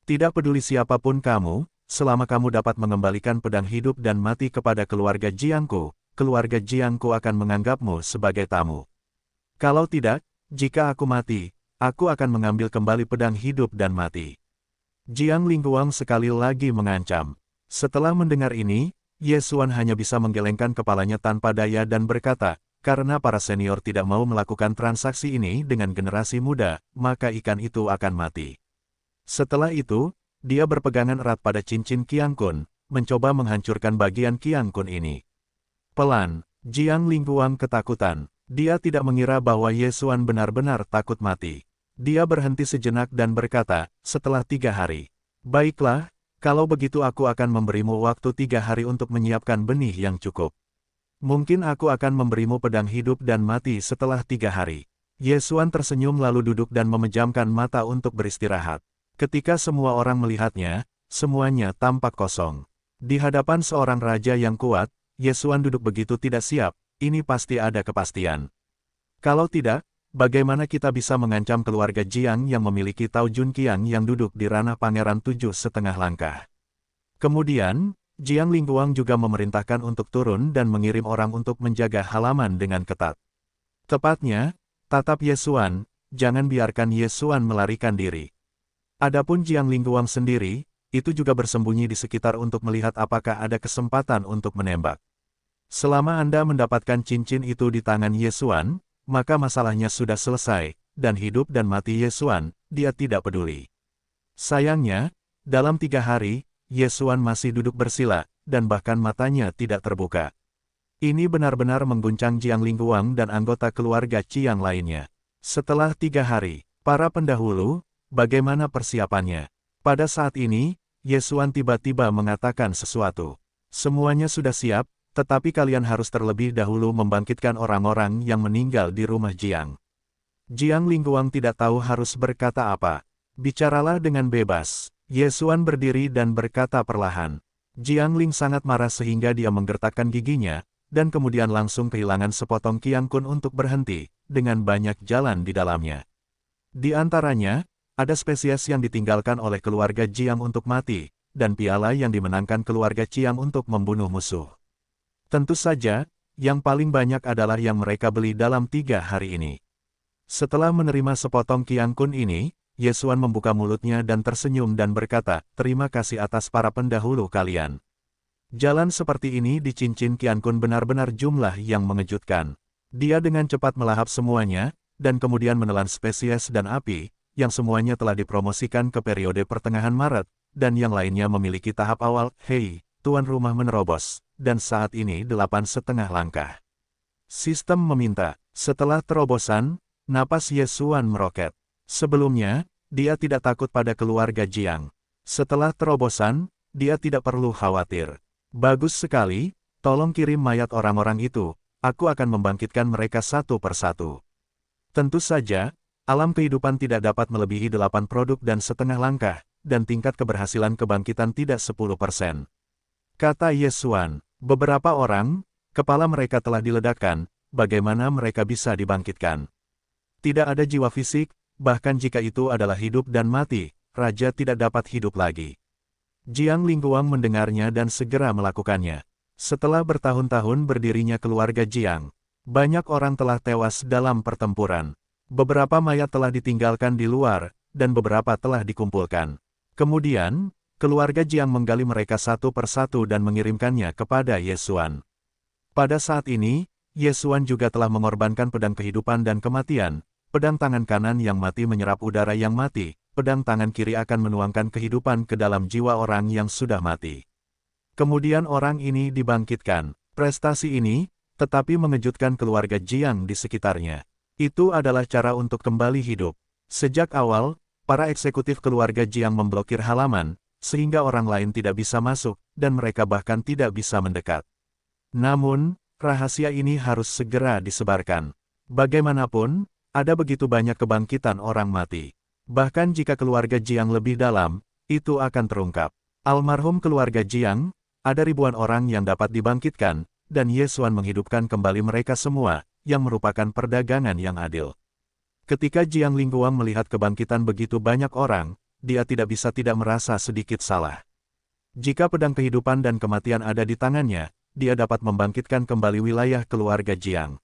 Tidak peduli siapapun kamu, selama kamu dapat mengembalikan pedang hidup dan mati kepada keluarga Jiangku, keluarga Jiangku akan menganggapmu sebagai tamu. Kalau tidak, jika aku mati, aku akan mengambil kembali pedang hidup dan mati. Jiang Lingguang sekali lagi mengancam. Setelah mendengar ini, Ye Xuan hanya bisa menggelengkan kepalanya tanpa daya dan berkata, karena para senior tidak mau melakukan transaksi ini dengan generasi muda, maka ikan itu akan mati. Setelah itu, dia berpegangan erat pada cincin Qiang Kun, mencoba menghancurkan bagian Qiang Kun ini. Pelan, Jiang Lingguang ketakutan. Dia tidak mengira bahwa Ye Xuan benar-benar takut mati. Dia berhenti sejenak dan berkata, setelah 3 hari. Baiklah, kalau begitu aku akan memberimu waktu 3 hari untuk menyiapkan benih yang cukup. Mungkin aku akan memberimu pedang hidup dan mati setelah 3 hari. Ye Xuan tersenyum lalu duduk dan memejamkan mata untuk beristirahat. Ketika semua orang melihatnya, semuanya tampak kosong. Di hadapan seorang raja yang kuat, Ye Xuan duduk begitu tidak siap, ini pasti ada kepastian. Kalau tidak, bagaimana kita bisa mengancam keluarga Jiang yang memiliki Tao Jun Qiang yang duduk di ranah pangeran 7,5 langkah? Kemudian, Jiang Lingguang juga memerintahkan untuk turun dan mengirim orang untuk menjaga halaman dengan ketat. Tepatnya, tatap Ye Xuan, jangan biarkan Ye Xuan melarikan diri. Adapun Jiang Lingguang sendiri, itu juga bersembunyi di sekitar untuk melihat apakah ada kesempatan untuk menembak. Selama Anda mendapatkan cincin itu di tangan Ye Xuan, maka masalahnya sudah selesai, dan hidup dan mati Ye Xuan, dia tidak peduli. Sayangnya, dalam 3 hari, Ye Xuan masih duduk bersila, dan bahkan matanya tidak terbuka. Ini benar-benar mengguncang Jiang Lingguang dan anggota keluarga Qiang lainnya. Setelah 3 hari, para pendahulu, bagaimana persiapannya? Pada saat ini, Ye Xuan tiba-tiba mengatakan sesuatu. Semuanya sudah siap, tetapi kalian harus terlebih dahulu membangkitkan orang-orang yang meninggal di rumah Jiang. Jiang Lingguang tidak tahu harus berkata apa. Bicaralah dengan bebas. Ye Xuan berdiri dan berkata perlahan. Jiang Ling sangat marah sehingga dia menggertakkan giginya, dan kemudian langsung kehilangan sepotong Qiang Kun untuk berhenti, dengan banyak jalan di dalamnya. Di antaranya, ada spesies yang ditinggalkan oleh keluarga Jiang untuk mati, dan piala yang dimenangkan keluarga Qiang untuk membunuh musuh. Tentu saja, yang paling banyak adalah yang mereka beli dalam 3 hari ini. Setelah menerima sepotong Qiang Kun ini, Ye Xuan membuka mulutnya dan tersenyum dan berkata, terima kasih atas para pendahulu kalian. Jalan seperti ini di cincin Qiang Kun benar-benar jumlah yang mengejutkan. Dia dengan cepat melahap semuanya, dan kemudian menelan spesies dan api, yang semuanya telah dipromosikan ke periode pertengahan Maret, dan yang lainnya memiliki tahap awal, hei, tuan rumah menerobos, dan saat ini 8,5 langkah. Sistem meminta. Setelah terobosan, napas Ye Xuan meroket. Sebelumnya, dia tidak takut pada keluarga Jiang. Setelah terobosan, dia tidak perlu khawatir. Bagus sekali, tolong kirim mayat orang-orang itu, aku akan membangkitkan mereka satu persatu. Tentu saja, alam kehidupan tidak dapat melebihi 8 produk dan setengah langkah, dan tingkat keberhasilan kebangkitan tidak 10%. Kata Ye Xuan, beberapa orang, kepala mereka telah diledakkan, bagaimana mereka bisa dibangkitkan? Tidak ada jiwa fisik, bahkan jika itu adalah hidup dan mati, raja tidak dapat hidup lagi. Jiang Lingguang mendengarnya dan segera melakukannya. Setelah bertahun-tahun berdirinya keluarga Jiang, banyak orang telah tewas dalam pertempuran. Beberapa mayat telah ditinggalkan di luar, dan beberapa telah dikumpulkan. Kemudian, keluarga Jiang menggali mereka satu persatu dan mengirimkannya kepada Ye Xuan. Pada saat ini, Ye Xuan juga telah mengorbankan pedang kehidupan dan kematian. Pedang tangan kanan yang mati menyerap udara yang mati, pedang tangan kiri akan menuangkan kehidupan ke dalam jiwa orang yang sudah mati. Kemudian orang ini dibangkitkan. Prestasi ini, tetapi mengejutkan keluarga Jiang di sekitarnya. Itu adalah cara untuk kembali hidup. Sejak awal, para eksekutif keluarga Jiang memblokir halaman, sehingga orang lain tidak bisa masuk, dan mereka bahkan tidak bisa mendekat. Namun, rahasia ini harus segera disebarkan. Bagaimanapun, ada begitu banyak kebangkitan orang mati. Bahkan jika keluarga Jiang lebih dalam, itu akan terungkap. Almarhum keluarga Jiang, ada ribuan orang yang dapat dibangkitkan, dan Ye Xuan menghidupkan kembali mereka semua, yang merupakan perdagangan yang adil. Ketika Jiang Lingguang melihat kebangkitan begitu banyak orang, dia tidak bisa tidak merasa sedikit salah. Jika pedang kehidupan dan kematian ada di tangannya, dia dapat membangkitkan kembali wilayah keluarga Jiang.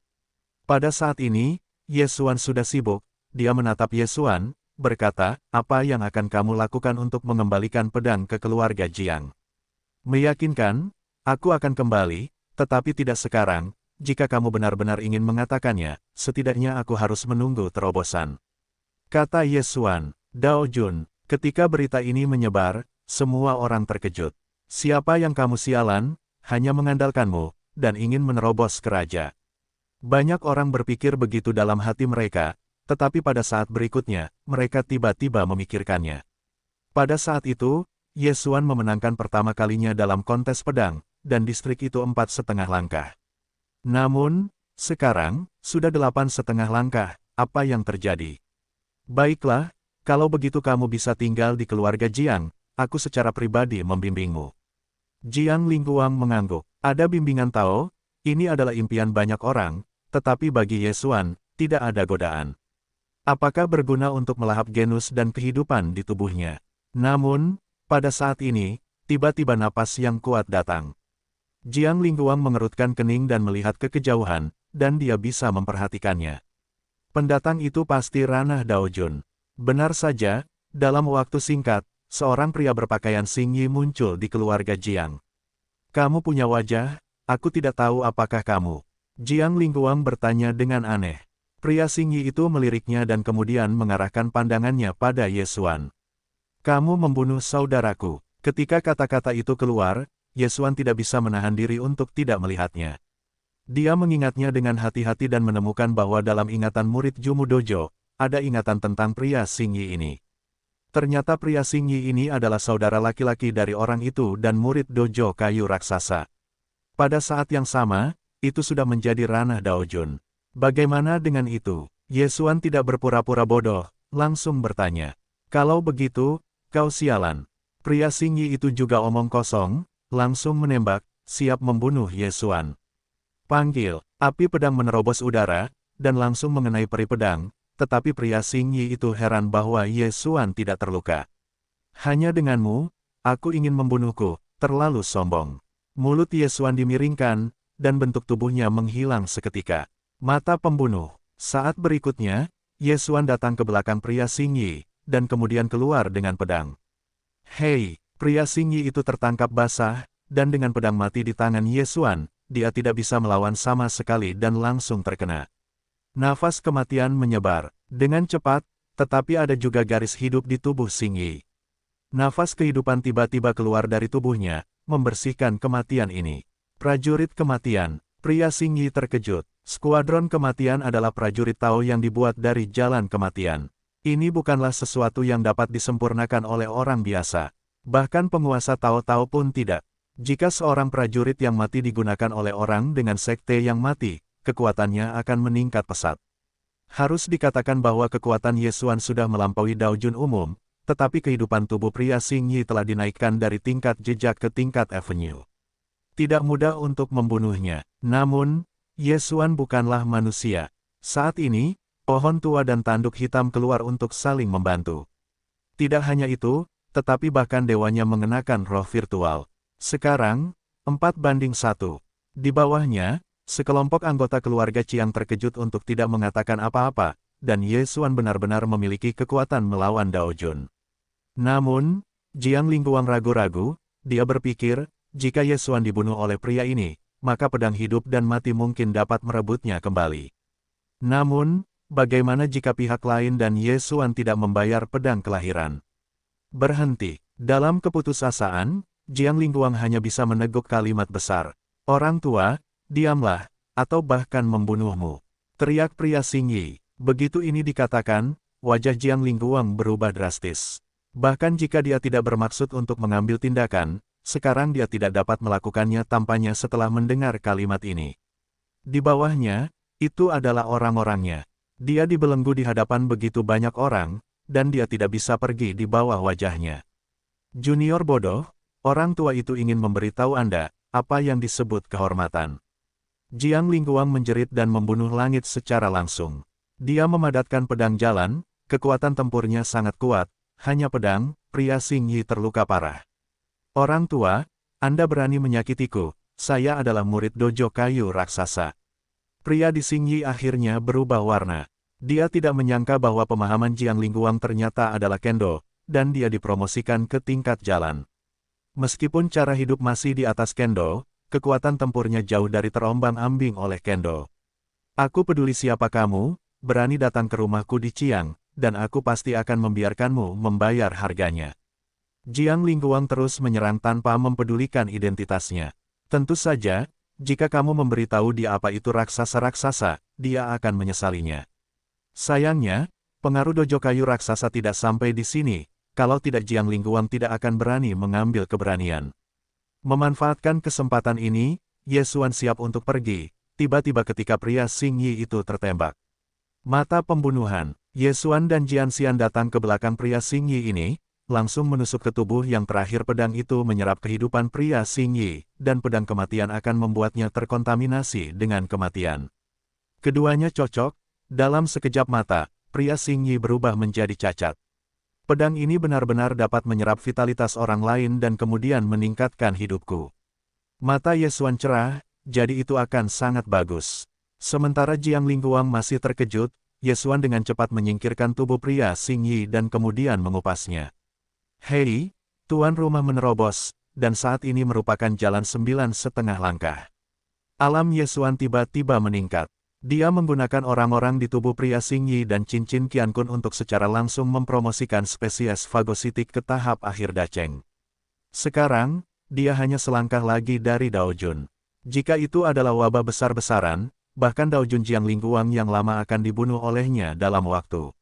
Pada saat ini, Ye Xuan sudah sibuk, dia menatap Ye Xuan, berkata, apa yang akan kamu lakukan untuk mengembalikan pedang ke keluarga Jiang? Meyakinkan, aku akan kembali, tetapi tidak sekarang. Jika kamu benar-benar ingin mengatakannya, setidaknya aku harus menunggu terobosan. Kata Ye Xuan. Dao Jun, ketika berita ini menyebar, semua orang terkejut. Siapa yang kamu sialan, hanya mengandalkanmu, dan ingin menerobos ke raja. Banyak orang berpikir begitu dalam hati mereka, tetapi pada saat berikutnya, mereka tiba-tiba memikirkannya. Pada saat itu, Ye Xuan memenangkan pertama kalinya dalam kontes pedang, dan distrik itu 4,5 langkah. Namun, sekarang, sudah 8,5 langkah, apa yang terjadi? Baiklah, kalau begitu kamu bisa tinggal di keluarga Jiang, aku secara pribadi membimbingmu. Jiang Lingguang mengangguk. Ada bimbingan Tao, ini adalah impian banyak orang, tetapi bagi Ye Xuan, tidak ada godaan. Apakah berguna untuk melahap genus dan kehidupan di tubuhnya? Namun, pada saat ini, tiba-tiba napas yang kuat datang. Jiang Lingguang mengerutkan kening dan melihat ke kejauhan, dan dia bisa memperhatikannya. Pendatang itu pasti ranah Dao Jun. Benar saja, dalam waktu singkat, seorang pria berpakaian Xing Yi muncul di keluarga Jiang. Kamu punya wajah, aku tidak tahu apakah kamu. Jiang Lingguang bertanya dengan aneh. Pria Xing Yi itu meliriknya dan kemudian mengarahkan pandangannya pada Ye Xuan. Kamu membunuh saudaraku. Ketika kata-kata itu keluar, Ye Xuan tidak bisa menahan diri untuk tidak melihatnya. Dia mengingatnya dengan hati-hati dan menemukan bahwa dalam ingatan murid Jumu Dojo, ada ingatan tentang pria Xing Yi ini. Ternyata pria Xing Yi ini adalah saudara laki-laki dari orang itu dan murid dojo kayu raksasa. Pada saat yang sama, itu sudah menjadi ranah Dao Jun. Bagaimana dengan itu? Ye Xuan tidak berpura-pura bodoh, langsung bertanya. Kalau begitu, kau sialan. Pria Xing Yi itu juga omong kosong, langsung menembak, siap membunuh Ye Xuan. Panggil, api pedang menerobos udara, dan langsung mengenai peri pedang, tetapi pria Xing Yi itu heran bahwa Ye Xuan tidak terluka. Hanya denganmu, aku ingin membunuhku, terlalu sombong. Mulut Ye Xuan dimiringkan, dan bentuk tubuhnya menghilang seketika. Mata pembunuh. Saat berikutnya, Ye Xuan datang ke belakang pria Xing Yi, dan kemudian keluar dengan pedang. Hei! Pria Xing Yi itu tertangkap basah, dan dengan pedang mati di tangan Ye Xuan, dia tidak bisa melawan sama sekali dan langsung terkena. Nafas kematian menyebar, dengan cepat, tetapi ada juga garis hidup di tubuh Xing Yi. Nafas kehidupan tiba-tiba keluar dari tubuhnya, membersihkan kematian ini. Prajurit kematian, pria Xing Yi terkejut. Skuadron kematian adalah prajurit Tao yang dibuat dari jalan kematian. Ini bukanlah sesuatu yang dapat disempurnakan oleh orang biasa. Bahkan penguasa Tao-Tao pun tidak. Jika seorang prajurit yang mati digunakan oleh orang dengan sekte yang mati, kekuatannya akan meningkat pesat. Harus dikatakan bahwa kekuatan Ye Xuan sudah melampaui Dao Jun umum, tetapi kehidupan tubuh pria Xing Yi telah dinaikkan dari tingkat jejak ke tingkat avenue. Tidak mudah untuk membunuhnya. Namun, Ye Xuan bukanlah manusia. Saat ini, pohon tua dan tanduk hitam keluar untuk saling membantu. Tidak hanya itu, tetapi bahkan dewanya mengenakan roh virtual. Sekarang, 4:1. Di bawahnya, sekelompok anggota keluarga Chiang terkejut untuk tidak mengatakan apa-apa, dan Ye Xuan benar-benar memiliki kekuatan melawan Dao Jun. Namun, Jiang Lingguang ragu-ragu, dia berpikir, jika Ye Xuan dibunuh oleh pria ini, maka pedang hidup dan mati mungkin dapat merebutnya kembali. Namun, bagaimana jika pihak lain dan Ye Xuan tidak membayar pedang kelahiran? Berhenti. Dalam keputusasaan, Jiang Lingguang hanya bisa meneguk kalimat besar. Orang tua, diamlah, atau bahkan membunuhmu. Teriak pria Xing Yi. Begitu ini dikatakan, wajah Jiang Lingguang berubah drastis. Bahkan jika dia tidak bermaksud untuk mengambil tindakan, sekarang dia tidak dapat melakukannya tampaknya setelah mendengar kalimat ini. Di bawahnya, itu adalah orang-orangnya. Dia dibelenggu di hadapan begitu banyak orang, dan dia tidak bisa pergi di bawah wajahnya. Junior bodoh, orang tua itu ingin memberitahu Anda, apa yang disebut kehormatan. Jiang Lingguang menjerit dan membunuh langit secara langsung. Dia memadatkan pedang jalan, kekuatan tempurnya sangat kuat, hanya pedang, pria Xing Yi terluka parah. Orang tua, Anda berani menyakitiku, saya adalah murid dojo kayu raksasa. Pria di Xing Yi akhirnya berubah warna. Dia tidak menyangka bahwa pemahaman Jiang Lingguang ternyata adalah kendo, dan dia dipromosikan ke tingkat jalan. Meskipun cara hidup masih di atas kendo, kekuatan tempurnya jauh dari terombang-ambing oleh kendo. Aku peduli siapa kamu, berani datang ke rumahku di Chiang, dan aku pasti akan membiarkanmu membayar harganya. Jiang Lingguang terus menyerang tanpa mempedulikan identitasnya. Tentu saja, jika kamu memberitahu dia apa itu raksasa-raksasa, dia akan menyesalinya. Sayangnya, pengaruh dojo kayu raksasa tidak sampai di sini, kalau tidak Jiang Lingguang tidak akan berani mengambil keberanian. Memanfaatkan kesempatan ini, Ye Xuan siap untuk pergi, tiba-tiba ketika pria Xing Yi itu tertembak. Mata pembunuhan, Ye Xuan dan Jian Xian datang ke belakang pria Xing Yi ini, langsung menusuk ke tubuh yang terakhir pedang itu menyerap kehidupan pria Xing Yi, dan pedang kematian akan membuatnya terkontaminasi dengan kematian. Keduanya cocok, dalam sekejap mata, pria Xing Yi berubah menjadi cacat. Pedang ini benar-benar dapat menyerap vitalitas orang lain dan kemudian meningkatkan hidupku. Mata Ye Xuan cerah, jadi itu akan sangat bagus. Sementara Jiang Lingguang masih terkejut, Ye Xuan dengan cepat menyingkirkan tubuh pria Xing Yi dan kemudian mengupasnya. Hei, tuan rumah menerobos, dan saat ini merupakan jalan 9,5 langkah. Alam Ye Xuan tiba-tiba meningkat. Dia menggunakan orang-orang di tubuh pria Xing Yi dan cincin Qiankun untuk secara langsung mempromosikan spesies fagositik ke tahap akhir daceng. Sekarang, dia hanya selangkah lagi dari Dao Jun. Jika itu adalah wabah besar-besaran, bahkan Dao Jun Jiang Lingguang yang lama akan dibunuh olehnya dalam waktu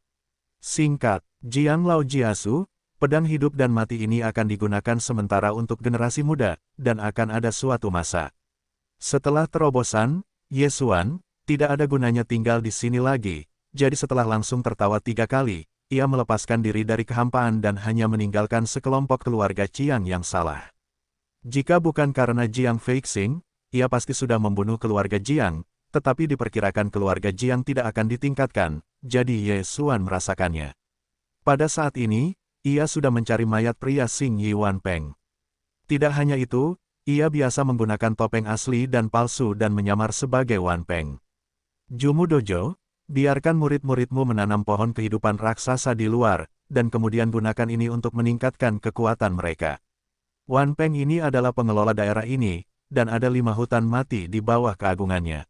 singkat. Jiang Lao Jiasu, pedang hidup dan mati ini akan digunakan sementara untuk generasi muda, dan akan ada suatu masa. Setelah terobosan, Ye Xuan, tidak ada gunanya tinggal di sini lagi, jadi setelah langsung tertawa 3 kali, ia melepaskan diri dari kehampaan dan hanya meninggalkan sekelompok keluarga Chiang yang salah. Jika bukan karena Jiang Feixing, ia pasti sudah membunuh keluarga Jiang, tetapi diperkirakan keluarga Jiang tidak akan ditingkatkan, jadi Ye Xuan merasakannya. Pada saat ini, ia sudah mencari mayat pria Xing Yi Wanpeng. Tidak hanya itu, ia biasa menggunakan topeng asli dan palsu dan menyamar sebagai Wanpeng. Jumu Dojo, biarkan murid-muridmu menanam pohon kehidupan raksasa di luar, dan kemudian gunakan ini untuk meningkatkan kekuatan mereka. Wanpeng ini adalah pengelola daerah ini, dan ada 5 hutan mati di bawah keagungannya.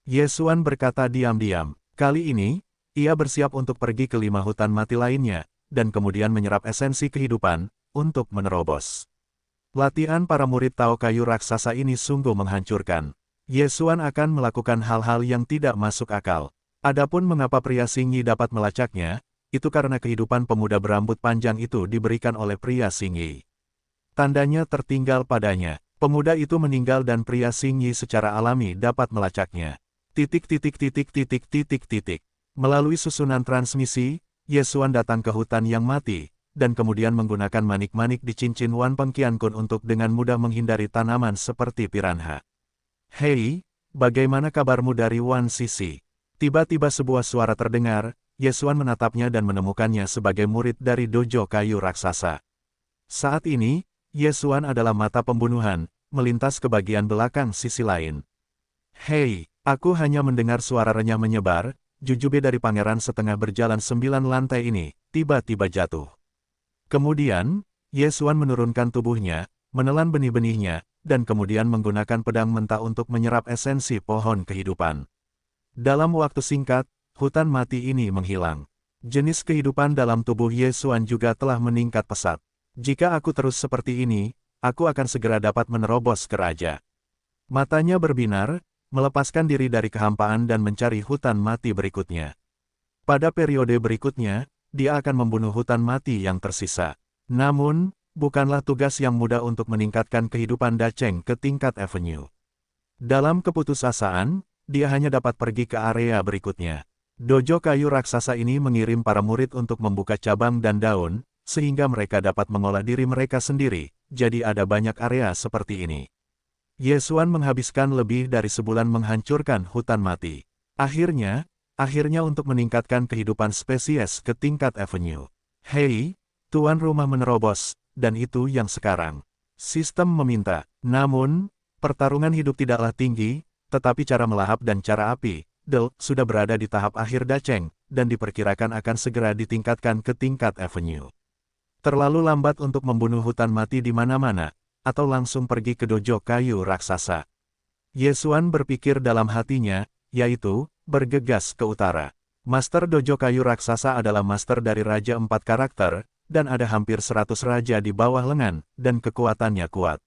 Ye Xuan berkata diam-diam. Kali ini, ia bersiap untuk pergi ke 5 hutan mati lainnya, dan kemudian menyerap esensi kehidupan, untuk menerobos. Latihan para murid Tao kayu raksasa ini sungguh menghancurkan. Ye Xuan akan melakukan hal-hal yang tidak masuk akal. Adapun mengapa pria Xing Yi dapat melacaknya, itu karena kehidupan pemuda berambut panjang itu diberikan oleh pria Xing Yi. Tandanya tertinggal padanya. Pemuda itu meninggal dan pria Xing Yi secara alami dapat melacaknya. Melalui susunan transmisi, Ye Xuan datang ke hutan yang mati, dan kemudian menggunakan manik-manik di cincin Wanpeng Qiankun untuk dengan mudah menghindari tanaman seperti piranha. Hei, bagaimana kabarmu dari Wan Sisi? Tiba-tiba sebuah suara terdengar, Ye Xuan menatapnya dan menemukannya sebagai murid dari dojo kayu raksasa. Saat ini, Ye Xuan adalah mata pembunuhan, melintas ke bagian belakang sisi lain. Hei, aku hanya mendengar suara renyah menyebar, jujube dari pangeran setengah berjalan 9 lantai ini, tiba-tiba jatuh. Kemudian, Ye Xuan menurunkan tubuhnya, menelan benih-benihnya, dan kemudian menggunakan pedang mentah untuk menyerap esensi pohon kehidupan. Dalam waktu singkat, hutan mati ini menghilang. Jenis kehidupan dalam tubuh Ye Xuan juga telah meningkat pesat. Jika aku terus seperti ini, aku akan segera dapat menerobos ke raja. Matanya berbinar, melepaskan diri dari kehampaan dan mencari hutan mati berikutnya. Pada periode berikutnya, dia akan membunuh hutan mati yang tersisa. Namun, bukanlah tugas yang mudah untuk meningkatkan kehidupan Dacheng ke tingkat Avenue. Dalam keputusasaan, dia hanya dapat pergi ke area berikutnya. Dojo kayu raksasa ini mengirim para murid untuk membuka cabang dan daun, sehingga mereka dapat mengolah diri mereka sendiri, jadi ada banyak area seperti ini. Ye Xuan menghabiskan lebih dari sebulan menghancurkan hutan mati. Akhirnya untuk meningkatkan kehidupan spesies ke tingkat Avenue. Hei, tuan rumah menerobos, dan itu yang sekarang. Sistem meminta. Namun, pertarungan hidup tidaklah tinggi, tetapi cara melahap dan cara api, sudah berada di tahap akhir Dacheng, dan diperkirakan akan segera ditingkatkan ke tingkat Avenue. Terlalu lambat untuk membunuh hutan mati di mana-mana, atau langsung pergi ke dojo kayu raksasa. Ye Xuan berpikir dalam hatinya, yaitu, bergegas ke utara. Master dojo kayu raksasa adalah master dari Raja 4 karakter, dan ada hampir 100 raja di bawah lengan, dan kekuatannya kuat.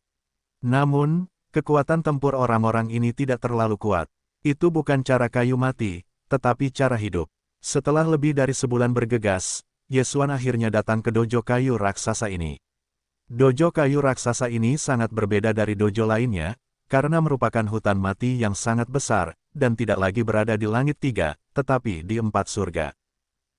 Namun, kekuatan tempur orang-orang ini tidak terlalu kuat. Itu bukan cara kayu mati, tetapi cara hidup. Setelah lebih dari sebulan bergegas, Ye Xuan akhirnya datang ke dojo kayu raksasa ini. Dojo kayu raksasa ini sangat berbeda dari dojo lainnya, karena merupakan hutan mati yang sangat besar, dan tidak lagi berada di langit 3, tetapi di 4 surga.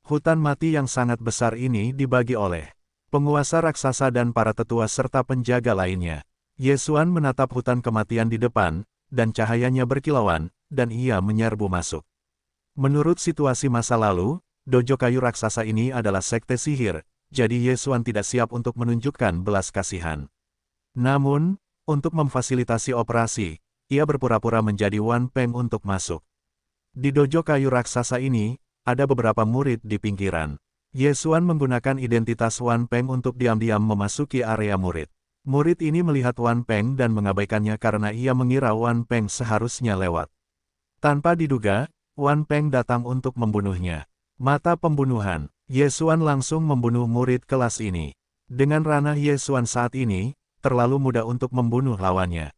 Hutan mati yang sangat besar ini dibagi oleh penguasa raksasa dan para tetua serta penjaga lainnya. Ye Xuan menatap hutan kematian di depan, dan cahayanya berkilauan, dan ia menyerbu masuk. Menurut situasi masa lalu, dojo kayu raksasa ini adalah sekte sihir, jadi Ye Xuan tidak siap untuk menunjukkan belas kasihan. Namun, untuk memfasilitasi operasi, ia berpura-pura menjadi Wan Peng untuk masuk. Di dojo kayu raksasa ini, ada beberapa murid di pinggiran. Ye Xuan menggunakan identitas Wan Peng untuk diam-diam memasuki area murid. Murid ini melihat Wan Peng dan mengabaikannya karena ia mengira Wan Peng seharusnya lewat. Tanpa diduga, Wan Peng datang untuk membunuhnya. Mata pembunuhan. Ye Xuan langsung membunuh murid kelas ini. Dengan ranah Ye Xuan saat ini, terlalu mudah untuk membunuh lawannya.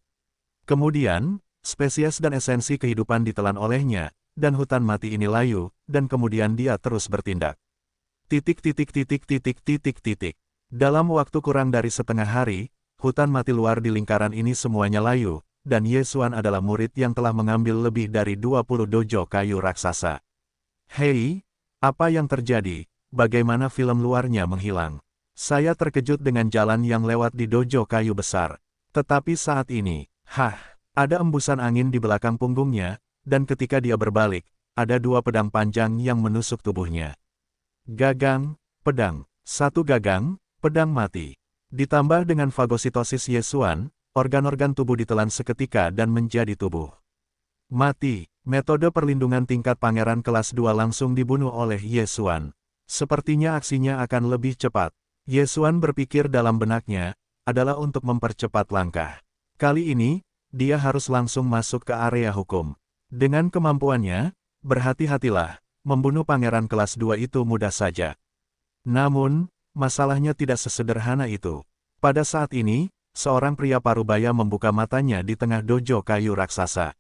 Kemudian, spesies dan esensi kehidupan ditelan olehnya, dan hutan mati ini layu, dan kemudian dia terus bertindak. Dalam waktu kurang dari setengah hari, hutan mati luar di lingkaran ini semuanya layu, dan Ye Xuan adalah murid yang telah mengambil lebih dari 20 dojo kayu raksasa. Hei, apa yang terjadi? Bagaimana film luarnya menghilang? Saya terkejut dengan jalan yang lewat di dojo kayu besar. Tetapi saat ini, ada embusan angin di belakang punggungnya, dan ketika dia berbalik, ada 2 pedang panjang yang menusuk tubuhnya. Gagang, pedang, 1 gagang, pedang mati. Ditambah dengan fagositosis Ye Xuan, organ-organ tubuh ditelan seketika dan menjadi tubuh mati. Metode perlindungan tingkat pangeran kelas 2 langsung dibunuh oleh Ye Xuan. Sepertinya aksinya akan lebih cepat. Ye Xuan berpikir dalam benaknya, adalah untuk mempercepat langkah. Kali ini, dia harus langsung masuk ke area hukum. Dengan kemampuannya, berhati-hatilah, membunuh pangeran kelas 2 itu mudah saja. Namun, masalahnya tidak sesederhana itu. Pada saat ini, seorang pria parubaya membuka matanya di tengah dojo kayu raksasa.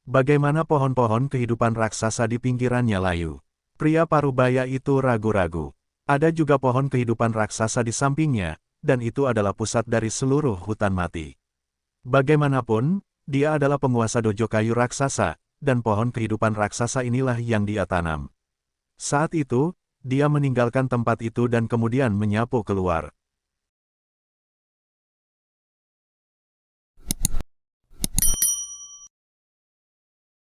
Bagaimana pohon-pohon kehidupan raksasa di pinggirannya layu. Pria parubaya itu ragu-ragu. Ada juga pohon kehidupan raksasa di sampingnya, dan itu adalah pusat dari seluruh hutan mati. Bagaimanapun, dia adalah penguasa dojo kayu raksasa, dan pohon kehidupan raksasa inilah yang dia tanam. Saat itu, dia meninggalkan tempat itu dan kemudian menyapu keluar.